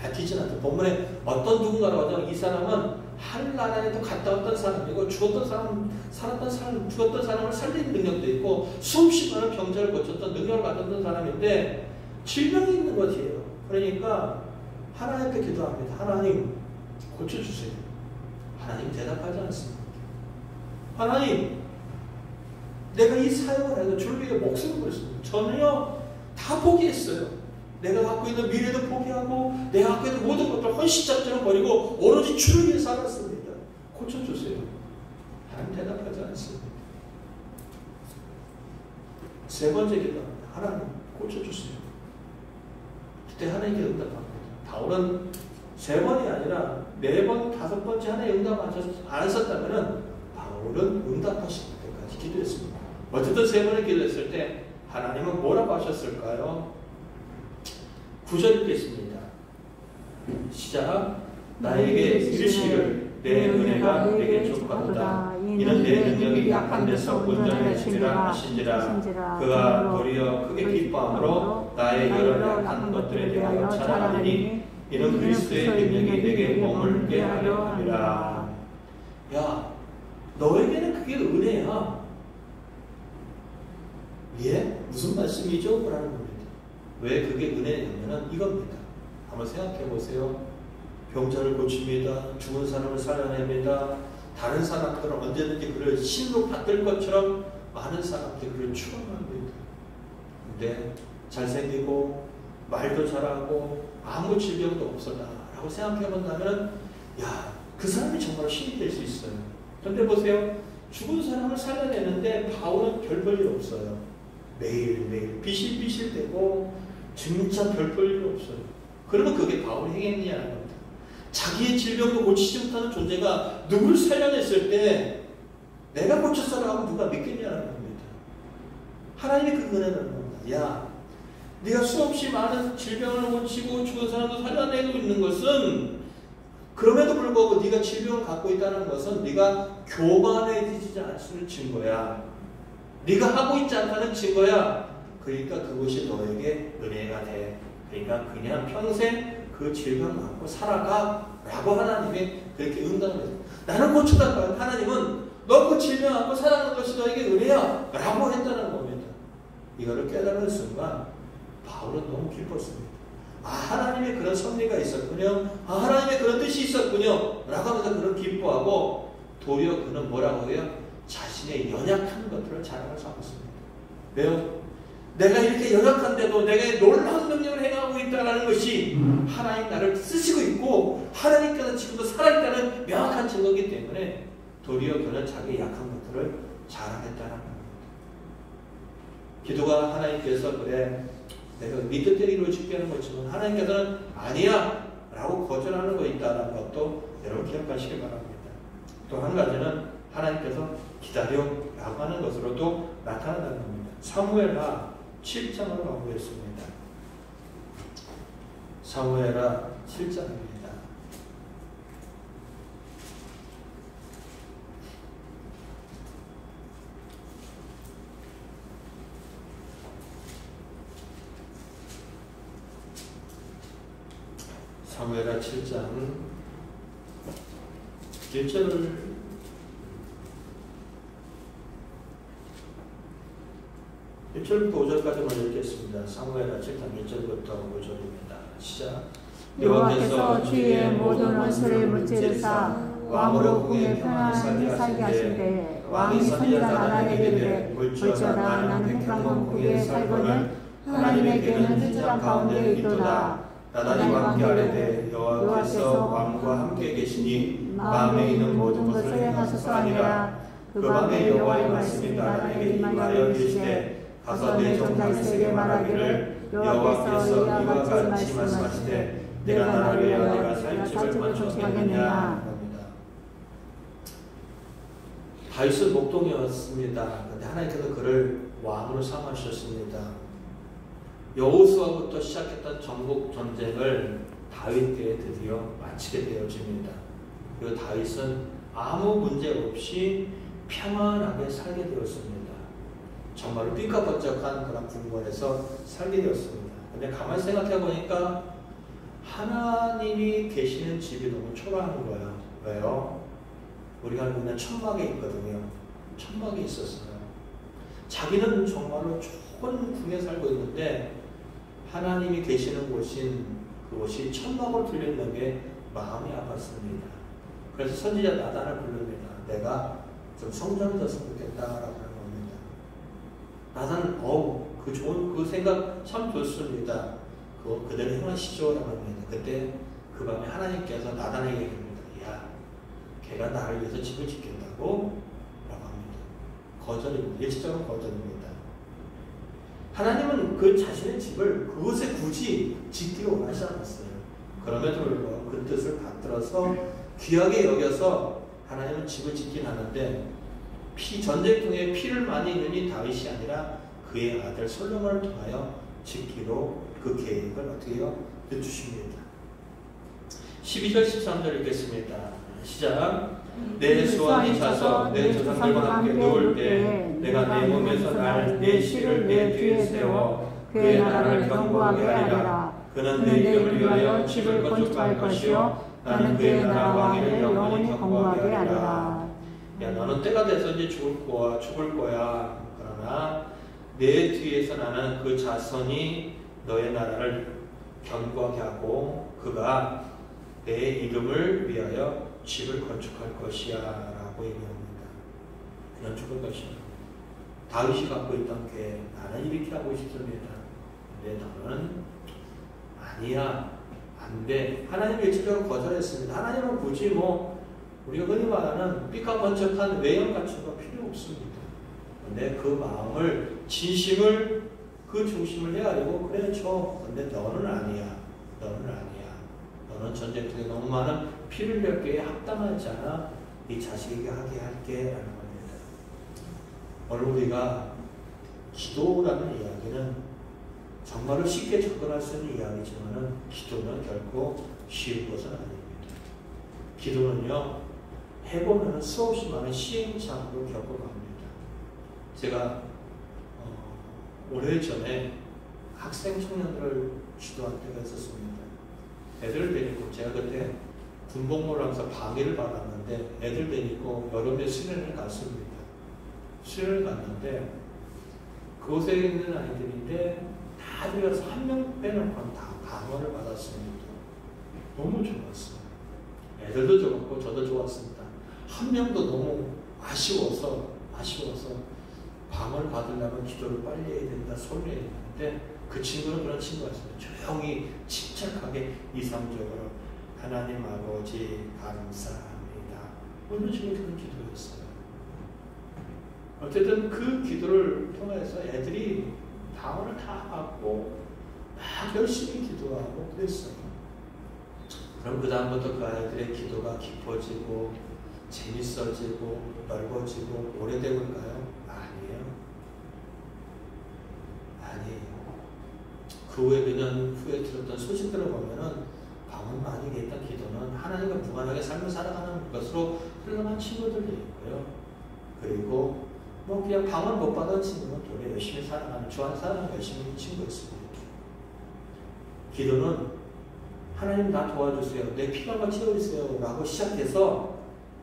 밝히진 않죠. 본문에 어떤 누군가라고 하죠. 이 사람은 하늘나라에도 갔다 왔던 사람이고 죽었던 사람을 살리는 능력도 있고 수없이 많은 병자를 고쳤던 능력을 가졌던 사람인데 질병이 있는 것이에요. 그러니까 하나님께 기도합니다. 하나님 고쳐주세요. 하나님 대답하지 않습니다. 하나님, 내가 이 사역을 해서 주를 위해 목숨을 걸었습니다. 저는요 다 포기했어요. 내가 갖고 있는 미래도 포기하고 내가 갖고 있는 모든 것들 헌신작전을 버리고 오로지 주를 위해 살았습니다. 고쳐주세요. 하나님 대답하지 않습니다. 세 번째 기도합니다. 하나님 고쳐주세요. 그때 하나님께 응답합니다. 바울은 세 번이 아니라 네 번, 다섯 번째 하나님 응답 안 하셨다면 바울은 응답하실 때까지 기도했습니다. 어쨌든 세 번을 기도했을 때 하나님은 뭐라고 하셨을까요? 9절 읽겠습니다. 시작. 나에게 이르시기를 내 은혜가 내게 족하도다. 이는 내 능력이 약한 데서 온전히 지니라 하신지라. 그가 도리어 크게 기뻐함으로 나의 여러 약한 것들에 대하여 자랑하니 이는 그리스도의 능력이 내게 머물게 하려 함이라. 야, 너에게는 그게 은혜야. 예? 무슨 말씀이죠? 라는 겁니다. 왜 그게 은혜냐면 이겁니다. 한번 생각해 보세요. 병자를 고칩니다. 죽은 사람을 살려냅니다. 다른 사람들은 언제든지 그를 신로 받들 것처럼 많은 사람들이 그를 추앙합니다. 근데 잘생기고 말도 잘하고 아무 질병도 없었다 라고 생각해 본다면 야, 그 사람이 정말 신이 될 수 있어요. 그런데 보세요. 죽은 사람을 살려내는데 바울은 별 볼 일 없어요. 매일매일 비실비실대고 진짜 별 볼 일 없어요. 그러면 그게 바울이 행했냐는 겁니다. 자기의 질병도 고치지 못하는 존재가 누구를 살려냈을 때 내가 고쳤어라고 누가 믿겠냐는 겁니다. 하나님이 그 은혜를 겁니다. 야, 네가 수없이 많은 질병을 고치고 죽은 사람도 살려내고 있는 것은 그럼에도 불구하고 네가 질병을 갖고 있다는 것은 네가 교만해지지 않는 증거야. 네가 하고 있지 않다는 증거야. 그러니까 그것이 너에게 은혜가 돼. 그러니까 그냥 평생 그 질병을 갖고 살아가 라고 하나님이 그렇게 응답을 해요. 나는 고쳐달라고 하나님은 너 그 질병 갖고 살아가는 것이 너에게 은혜야 라고 했다는 겁니다. 이거를 깨달은 순간 바울은 너무 기뻤습니다. 아, 하나님의 그런 섭리가 있었군요. 아, 하나님의 그런 뜻이 있었군요 라고 하면서 그런 기뻐하고 도리어 그는 뭐라고 해요? 자신의 연약한 것들을 자랑을 삼았습니다. 왜요? 내가 이렇게 연약한데도 내가 놀라운 능력을 행하고 있다는 것이 하나님 나를 쓰시고 있고 하나님께서 지금도 살아있다는 명확한 증거이기 때문에 도리어 그는 자기의 약한 것들을 자랑했다는 겁니다. 기도가 하나님께서 그래 내가 네 뜻대로 이루어지게 하는 거지만 하나님께서는 아니야 라고 거절하는 거 있다는 것도 여러분 기억하시기 바랍니다. 또 한 가지는 하나님께서 기다려 라고 하는 것으로도 나타난다는 겁니다. 사무엘하 7장으로 가보겠습니다. 사무엘하 7장입니다. 사무엘하 7장 1절을 1절부터 5절까지 먼저 읽겠습니다. 사무엘하 7장 1절부터 5절입니다. 시작. 여호와께서 주의 모든 원수를 무찌르사 왕으로 궁에 평안히 살게 하신대 왕이 선지자 나단에게 이르되 볼지어다 나는 백방공국에 살거늘 하나님에게는 휘장 가운데 있도다. 나단이 왕께 아뢰되 여호와께서 왕과 함께 계시니 마음에 있는 모든 것을 행하소서 하니라. 그 밤에 여호와의 말씀이 나단에게 임하여 이르시되 가서 내 종 다윗에게 말하기를 여호와께서 이와 같이 말씀하시되 내가 나를 위하여 내가 살 집을 건축하겠느냐. 다윗은 목동이었습니다. 그런데 하나님께서 그를 왕으로 삼으셨습니다. 여호수아부터 시작했던 전국 전쟁을 다윗 때에 드디어 마치게 되어집니다. 그리고 다윗은 아무 문제 없이 평안하게 살게 되었습니다. 정말로 삐까번쩍한 그런 궁궐에서 살게 되었습니다. 근데 가만히 생각해 보니까 하나님이 계시는 집이 너무 초라한 거예요. 왜요? 우리가 알고 있는 천막에 있거든요. 천막이 있었어요. 자기는 정말로 좋은 궁에 살고 있는데 하나님이 계시는 곳인 그곳이 천막으로 뚫려있는 게 마음이 아팠습니다. 그래서 선지자 나단을 부릅니다. 내가 좀 성전을 뒀으면 좋겠다라고 하는 겁니다. 나단은 그 좋은 그 생각 참 좋습니다. 그거 그대로 행하시죠라고 합니다. 그때 그 밤에 하나님께서 나단에게 얘기합니다. 야, 걔가 나를 위해서 집을 짓겠다고? 라고 합니다. 거절입니다. 일시적으로 거절입니다. 하나님은 그 자신의 집을 그곳에 굳이 짓기를 원하지 않았어요. 그럼에도 불구하고 그 뜻을 받들어서 귀하게 여겨서 하나님은 집을 짓긴 하는데 전쟁통에 피를 많이 흘린 다윗이 아니라 그의 아들 솔로몬을 통하여 짓기로 그 계획을 어떻게 해요? 늦추십니다. 12절 13절 읽겠습니다. 시작. 내 수완이 차서 내 조상들과 함께 누울 때 내가 내 몸에서 날 내 씨를 내 뒤에 세워 그의 나라를 견고하게 하리라. 그는 내 이름을 위하여 집을 건축할 것이요 나는 그의 나라 왕위를 영원히 견고하게 하리라. 야, 너는 때가 돼서 이제 죽을 거야. 그러나 내 뒤에서 나는 그 자손이 너의 나라를 견고하게 하고 그가 내 이름을 위하여 집을 건축할 것이야 라고 얘기합니다. 그냥 죽을 것이야. 다윗이 갖고 있던 게 나는 이렇게 하고 싶습니다. 근데 너는 아니야. 안 돼. 하나님 일체적으로 거절했습니다. 하나님은 굳이 우리가 흔히 말하는 삐까번쩍한 외형 갖춘 거 필요 없습니다. 근데 그 마음을 진심을 그 중심을 헤아리고 그래 줘. 근데 너는 아니야. 너는 전쟁통에 너무 많은 피를 흘렸기에 합당하지 않아. 네 자식에게 하게 할게 라는 겁니다. 오늘 우리가 기도라는 이야기는 정말로 쉽게 접근할 수 있는 이야기지만 기도는 결코 쉬운 것은 아닙니다. 기도는요 해보면 수없이 많은 시행착오를 겪어갑니다. 제가 오래전에 학생 청년들을 지도할 때가 있었습니다. 애들 데리고 제가 그때 군복무를 하면서 방해를 받았는데 애들 데리고 여름에 수련을 갔습니다. 수련을 갔는데 그곳에 있는 아이들인데 다 들어가서 한 명 빼놓고 다 강원을 받았습니다. 너무 좋았어요. 애들도 좋았고 저도 좋았습니다. 한 명도 너무 아쉬워서 방언을 받으려면 기도를 빨리 해야 된다 소리를 해야 되는데 그 친구는 그런 친구였습니다. 조용히 침착하게 이상적으로 하나님 아버지 감사합니다. 이런 식으로 그런 기도였어요. 어쨌든 그 기도를 통해서 애들이 방언을 다 받고 막 열심히 기도하고 그랬어요. 그럼 그 다음부터 그 아이들의 기도가 깊어지고 재밌어지고 넓어지고 오래되고인가요? 아니에요. 그 후에 몇 년 후에 들었던 소식들을 보면은 방언 많이 했던 기도는 하나님과 무관하게 삶을 살아가는 것으로 흘러간 친구들이 있고요. 그리고 그냥 방언 못 받은 친구는 또 열심히 살아가는 주 안에 살아가는 열심히 있는 친구 있습니다. 기도는 하나님 나 도와주세요. 내 필요한 채워주세요. 라고 시작해서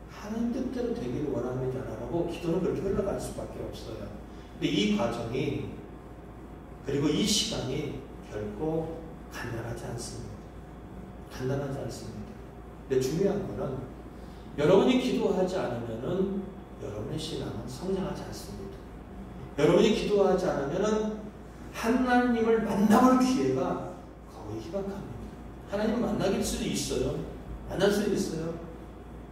하나님 뜻대로 되기를 원합니다. 라고 기도는 그렇게 흘러갈 수밖에 없어요. 근데 이 과정이 그리고 이 시간이 결코 간단하지 않습니다. 근데 중요한 거는 여러분이 기도하지 않으면은 여러분의 신앙은 성장하지 않습니다. 여러분이 기도하지 않으면 하나님을 만나볼 기회가 거의 희박합니다. 하나님 만날 수도 있어요. 만날 수도 있어요.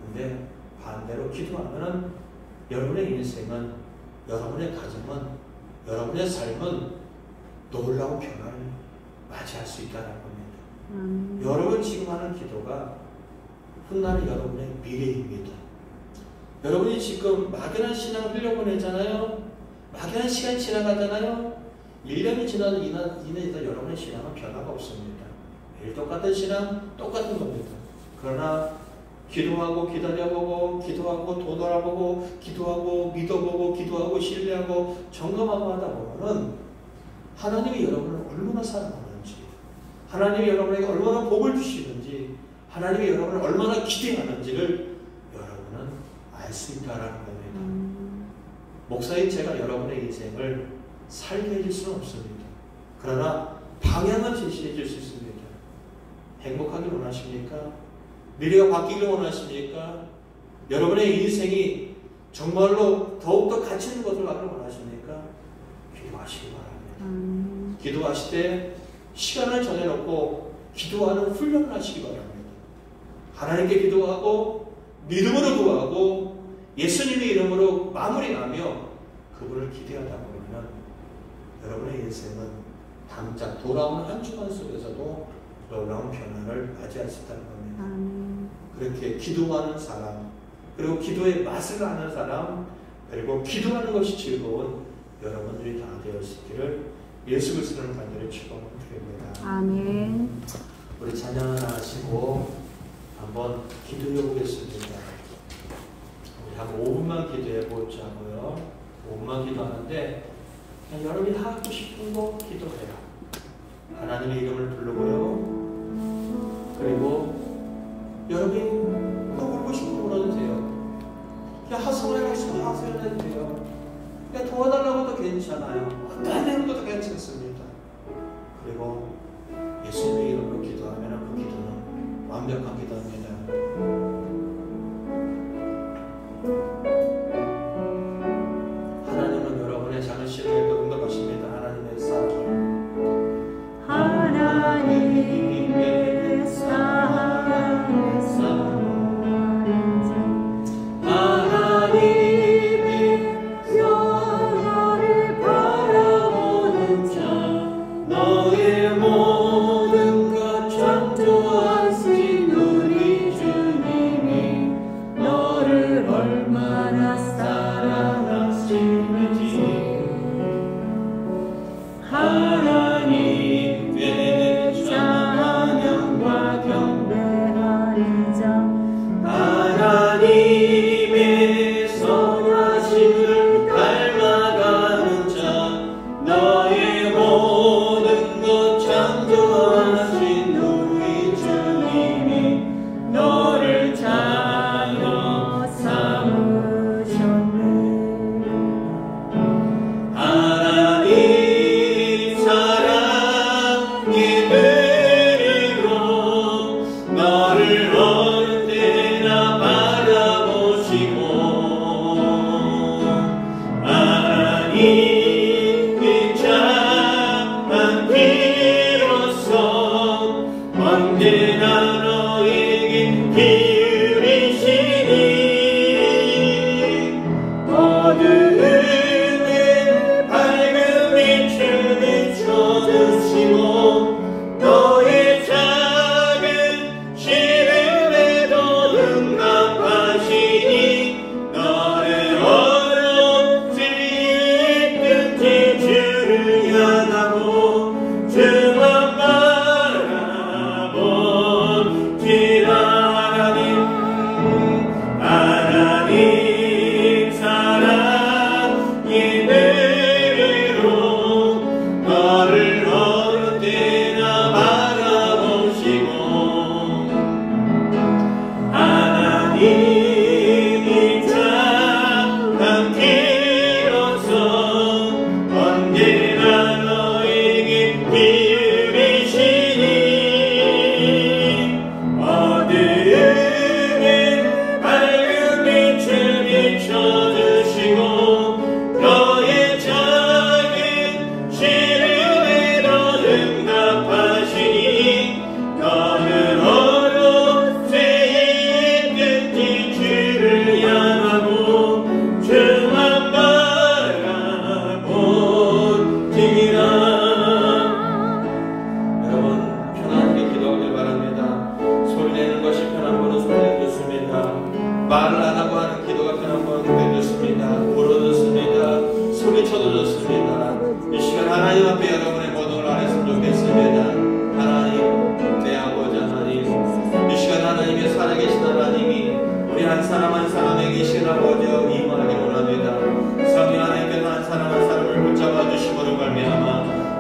근데 반대로 기도하면 여러분의 인생은, 여러분의 가정은, 여러분의 삶은 놀라운 변화를 맞이할 수 있다는 겁니다. 여러분 지금 하는 기도가 훗날 여러분의 미래입니다. 여러분이 지금 막연한 신앙을 흘려보내잖아요. 막연한 시간이 지나가잖아요. 1년이 지나도 이내에도 여러분의 신앙은 변화가 없습니다. 매일 똑같은 신앙, 똑같은 겁니다. 그러나 기도하고 기다려보고, 기도하고 돌아보고, 기도하고 믿어보고, 기도하고 신뢰하고 점검하고 하다 보면은 하나님이 여러분을 얼마나 사랑하는지, 하나님이 여러분에게 얼마나 복을 주시는지, 하나님이 여러분을 얼마나 기대하는지를 여러분은 알 수 있다는 겁니다. 목사인 제가 여러분의 인생을 살게 해줄 수는 없습니다. 그러나 방향을 제시해 줄 수 있습니다. 행복하길 원하십니까? 미래가 바뀌길 원하십니까? 여러분의 인생이 정말로 더욱더 가치 있는 것을 하길 원하십니까? 기도하시기 바랍니다. 기도하실 때 시간을 정해놓고 기도하는 훈련을 하시기 바랍니다. 하나님께 기도하고 믿음으로 구하고 예수님의 이름으로 마무리하며 그분을 기대하다 보면 여러분의 인생은 당장 돌아오는 한 주간 속에서도 놀라운 변화를 맞이할 수 있다는 겁니다. 그렇게 기도하는 사람, 그리고 기도의 맛을 아는 사람, 그리고 기도하는 것이 즐거운 여러분들이 다 되었기를 예수 그리스도를 간절히 축원드립니다. 아멘. 우리 찬양을 하시고 한번 기도해 보겠습니다. 우리 한 5분만 기도해 보자고요. 5분만 기도하는데 그냥 여러분이 하고 싶은 거 기도해요. 하나님의 이름을 부르고요. 그리고 여러분이 부르고 싶은 거 불러도 돼요. 그냥 하성을 해도 돼요. 그냥 도와달라고 해도 괜찮아요. 어떤 내용도 괜찮습니다. 그리고 예수님의 이름으로 기도하면 그 기도는 완벽한 기도입니다. 하나님은 여러분의 작은 시련에도 응답하십니다. 하나님의 사랑. 하나님의 사랑에서 하나님의 영화를 바라보는 자 너의 모든 것 창조하신 우리 주님이 너를 얼마나 사랑하시는지 하나님께 찬양과 경배하리자 하나님의 선하심을 닮아가는 자 너의 모든 것 창조하신 우리 주님이 너를 자녀 삼으셨네. 하나님 사랑이 되리고 너를 언제나 바라보시고 하나님이 참한 비로소 언제나 너에게 기울이시니 어두움에 밝은 빛을 비춰주시고 너의 작은 시름에도 응답하시니 너를 어렵지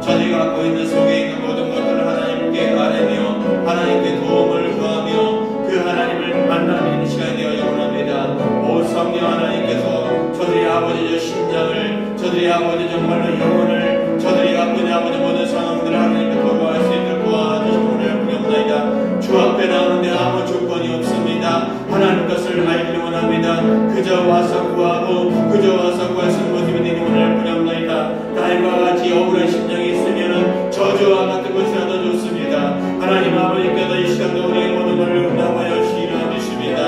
저들이 갖고 있는 속에 있는 모든 것들을 하나님께 아뢰며 하나님께 도움을 구하며 그 하나님을 만나는 시간이 되어야 원합니다. 오 성령 하나님께서 저들의 아버지의 심장을, 저들의 아버지 정말로 영혼을, 저들이 갖고 있는 아버지 모든 상황들을 하나님께 도구할 수 있도록 도와주시기를 부탁드립니다. 주 앞에 나오는데 아무 조건이 없습니다. 하나님 것을 알기를 원합니다. 그저 와서 구하고 그저 와서 구할 수 있는 모습이 되기를 부탁드립니다. 다윗과 같이 억울한 심정이 있으면 저주와 같은 것이라도 좋습니다. 하나님 아버지께서 이 시간도 우리의 모든 것을 응답하여 주시기를 믿습니다.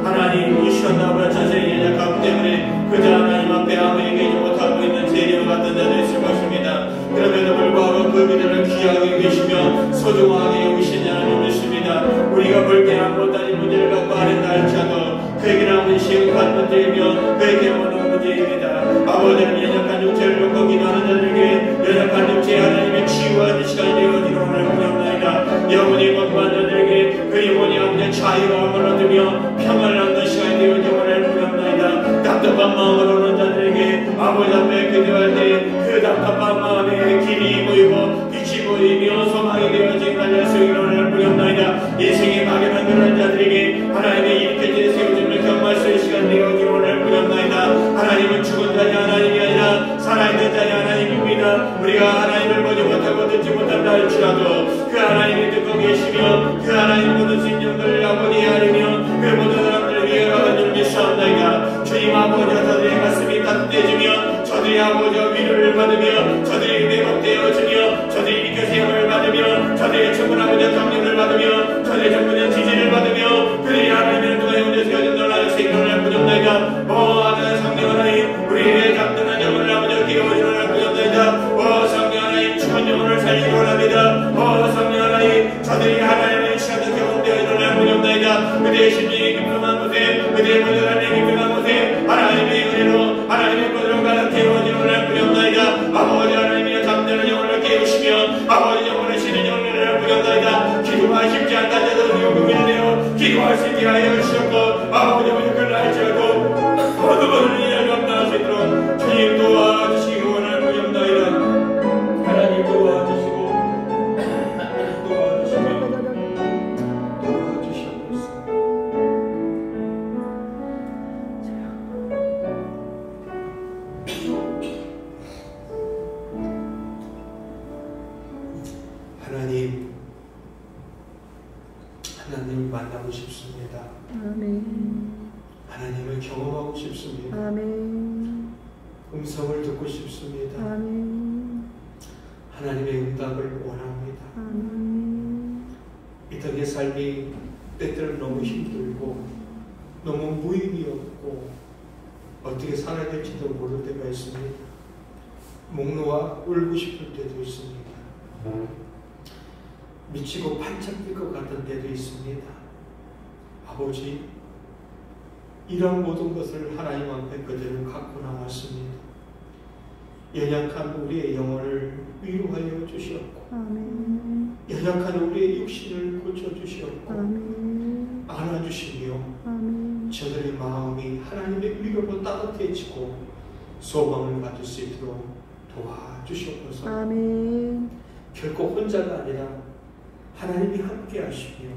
하나님 이 시간도 아버지 자세히 연약하기 때문에 그저 하나님 앞에 아무 얘기하지 못하고 있는 재림 같은 자들이 있을 것입니다. 그럼에도 불구하고 그 기도를 귀하게 계시며 소중하게 여기시는 하나님 믿습니다. 우리가 볼 때 아무것도 아닌 문제를 갖고 아는다 할지라도 그에게는 아무리 시행한 문제이며 그에게 모든 문제입니다. 아버지는 연약한 육체를 갖고 기도하는 자들에게 연약한 육체의 하나님의 치유하는 시간이 되어지기를 원합니다. 영혼이 건강한 자들에게 그 영혼이 아버지의 자유함을 얻으며 평안을 얻는 시간이 되어지기를 원합니다. 답답한 마음을 오는 자들에게 아버지 앞에 기도할 때 그 답답한 마음에 길이 보이고 빛이 보이며 소망이 되어지기를 원합니다. 인생의 막연한 그런 자들에게 하나님의 일으켜진 세워짐을 경험할 수 있는 시간 되어지기를 원합니다. 하나님은 죽은 자의 하나님이 아니라 살아있는 자의 하나님입니다. 우리가 하나님을 보지 못하고 듣지 못한다 할지라도 그 하나님이 듣고 계시며 그 하나님 모든 생명들을 아버지 하리며 그 모든 사람들을 위해 가는 믿사옵나이다. 주님 아버지와 저들의 가슴이 따뜻해지며 저들의 아버지와 위로를 받으며 저들이 회복되어지며 저들이 믿겨 세움을 받으며 저들의 충분 아버지와 경륜을 받으며 저들의 전문의 지지를 받으며 그들이 하나님을 통하여 혼자 세워진 나라의 생명을 부정나이다. 하나님 성령 하나님 우리의 잡든한 영혼을 아버지와 깨워주는 하나님 부정나이다. 성령 하나님 죽은 영혼을 살리기 원합니다. 성령 하나님 저들이 하나님의 시간을 경험되어 일어나는 부정나이다. 그들의 심령이 깊음한 곳에 그들의 모든 하나님의 깊음한 곳에 하나님의 은혜로 하나님의 것으로 가득 깨워지는 하나님 부정나이다. 아버지 하나님의 잠드는 영혼을 깨우시며 아버지 영혼을 쉬는 영혼을 부정나이다. 기도가 쉽지 않다 자도 요금이네요. 기도할 수 있게 하여 주시옵고 아버지 그를 알지라도 모든 것을 이해 감당할 수 있도록 주님 도와주시기 원하는 부정나이다. 하나님 도와주시고 하나님 만나고 싶습니다. 아멘. 하나님을 경험하고 싶습니다. 아멘. 음성을 듣고 싶습니다. 아멘. 하나님의 응답을 원합니다. 아멘. 이 땅의 삶이 때때로 너무 힘들고 너무 무의미 없고 어떻게 살아야 될지도 모를 때가 있습니다. 목 놓아 울고 싶을 때도 있습니다. 미치고 반짝 뜰 것 같은 때도 있습니다. 아버지, 이런 모든 것을 하나님 앞에 그대로 갖고 나왔습니다. 연약한 우리의 영혼을 위로하여 주시옵고 아멘. 연약한 우리의 육신을 고쳐주시옵고 아멘. 안아주시며 아멘. 저들의 마음이 하나님의 위로로 따뜻해지고 소망을 가질 수 있도록 도와주시옵소서. 아멘. 결코 혼자가 아니라 하나님이 함께 하시며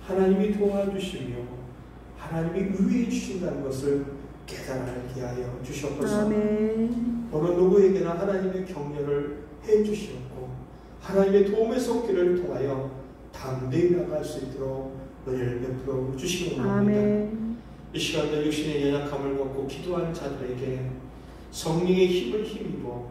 하나님이 도와주시며 하나님이 위해 주신다는 것을 깨달게 하여 주시옵소서. 아멘. 어느 누구에게나 하나님의 격려를 해 주시옵고 하나님의 도움의 손길을 통하여 담대히 나갈 수 있도록 은혜를 베풀어 주시기 원합니다. 아멘. 이 시간도 육신의 연약함을 갖고 기도하는 자들에게 성령의 힘을 힘입어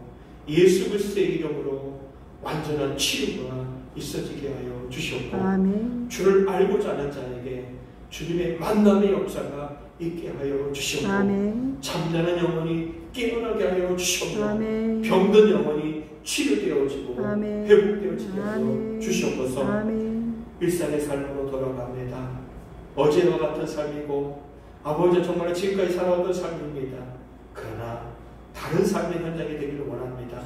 예수 그리스도의 이름으로 완전한 치유가 있어지게 하여 주시옵고 아멘. 주를 알고자 하는 자에게 주님의 만남의 역사가 있게 하여 주시옵고 아멘. 잠자는 영혼이 깨어나게 하여 주시옵고 아멘. 병든 영혼이 치료되어지고 아멘. 회복되어지게 하여 아멘. 주시옵소서. 아멘. 일상의 삶으로 돌아갑니다. 어제와 같은 삶이고 아버지 정말 지금까지 살아왔던 삶입니다. 그러나 다른 삶의 현장이 되기를 원합니다.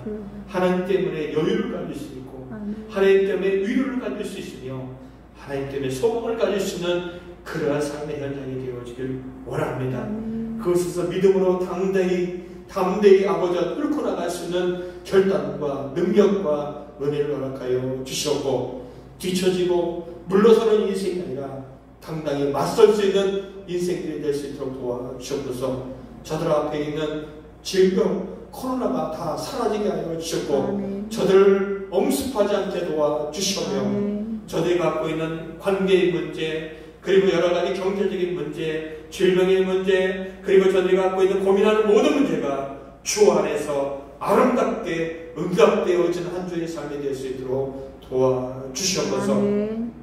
하나님 때문에 여유를 가질 수 있고 아멘. 하나님 때문에 위로를 가질 수 있으며 하나님 때문에 소망을 가질 수 있는 그러한 삶의 현장이 되어지길 원합니다. 아멘. 그것에서 믿음으로 당당히 담대히 아버지와 뚫고 나갈 수 있는 결단과 능력과 은혜를 허락하여 주시옵고, 뒤처지고 물러서는 인생이 아니라 당당히 맞설 수 있는 인생들이 될 수 있도록 도와주시옵소서. 저들 앞에 있는 질병, 코로나가 다 사라지게 하여 주셨고, 저들을 엄습하지 않게 도와주시오며, 저들이 갖고 있는 관계의 문제, 그리고 여러 가지 경제적인 문제, 질병의 문제, 그리고 저들이 갖고 있는 고민하는 모든 문제가 주 안에서 아름답게 응답되어진 한 주의 삶이 될 수 있도록 도와주시옵소서.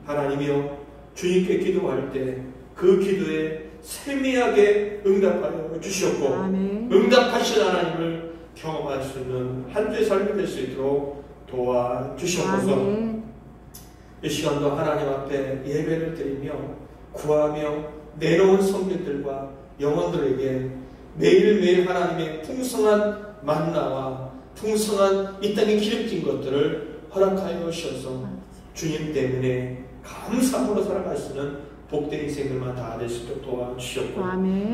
하나님이여, 주님께 기도할 때 그 기도에 세미하게 응답하여 주시옵고, 응답하신 하나님을 경험할 수 있는 한 주의 삶이 될 수 있도록 도와주시옵소서. 이 시간도 하나님 앞에 예배를 드리며 구하며 내놓은 성도들과 영혼들에게 매일매일 하나님의 풍성한 만나와 풍성한 이 땅에 기름진 것들을 허락하여 주셔서 주님 때문에 감사함으로 살아갈 수 있는 복된 인생들만 다 될 수 있도록 도와주셨고,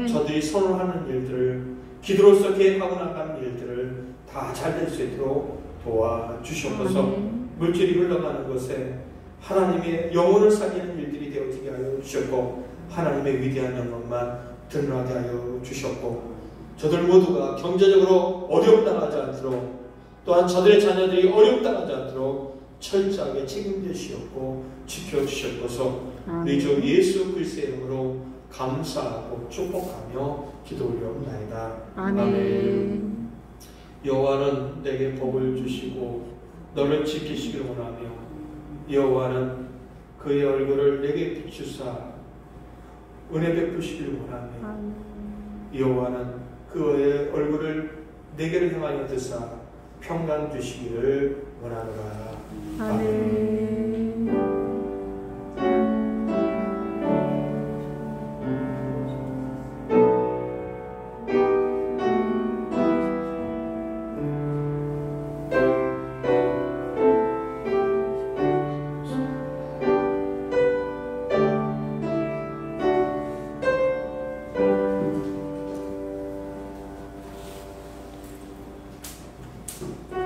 저들이 손을 하는 일들을, 기도로서 계획하고 나가는 일들을 다 잘 될 수 있도록 도와주시옵소서. 물질이 흘러가는 것에 하나님의 영혼을 살리는 일들이 되어지게 하여 주셨고, 하나님의 위대한 영광만 드러나게 하여 주셨고, 저들 모두가 경제적으로 어렵당하지 않도록, 또한 저들의 자녀들이 어렵당하지 않도록 철저하게 책임지시옵고 지켜주셨고서 우리 주 예수 그리스도의 이름으로 감사하고 축복하며 기도 올려옵나이다. 아멘. 여호와는 내게 복을 주시고 너를 지키시기를 원하며, 여호와는 그의 얼굴을 내게 비추사 은혜 베푸시기를 원하며, 여호와는 그의 얼굴을 내게를 향하여 드사 평강 주시기를 원하노라. 아멘.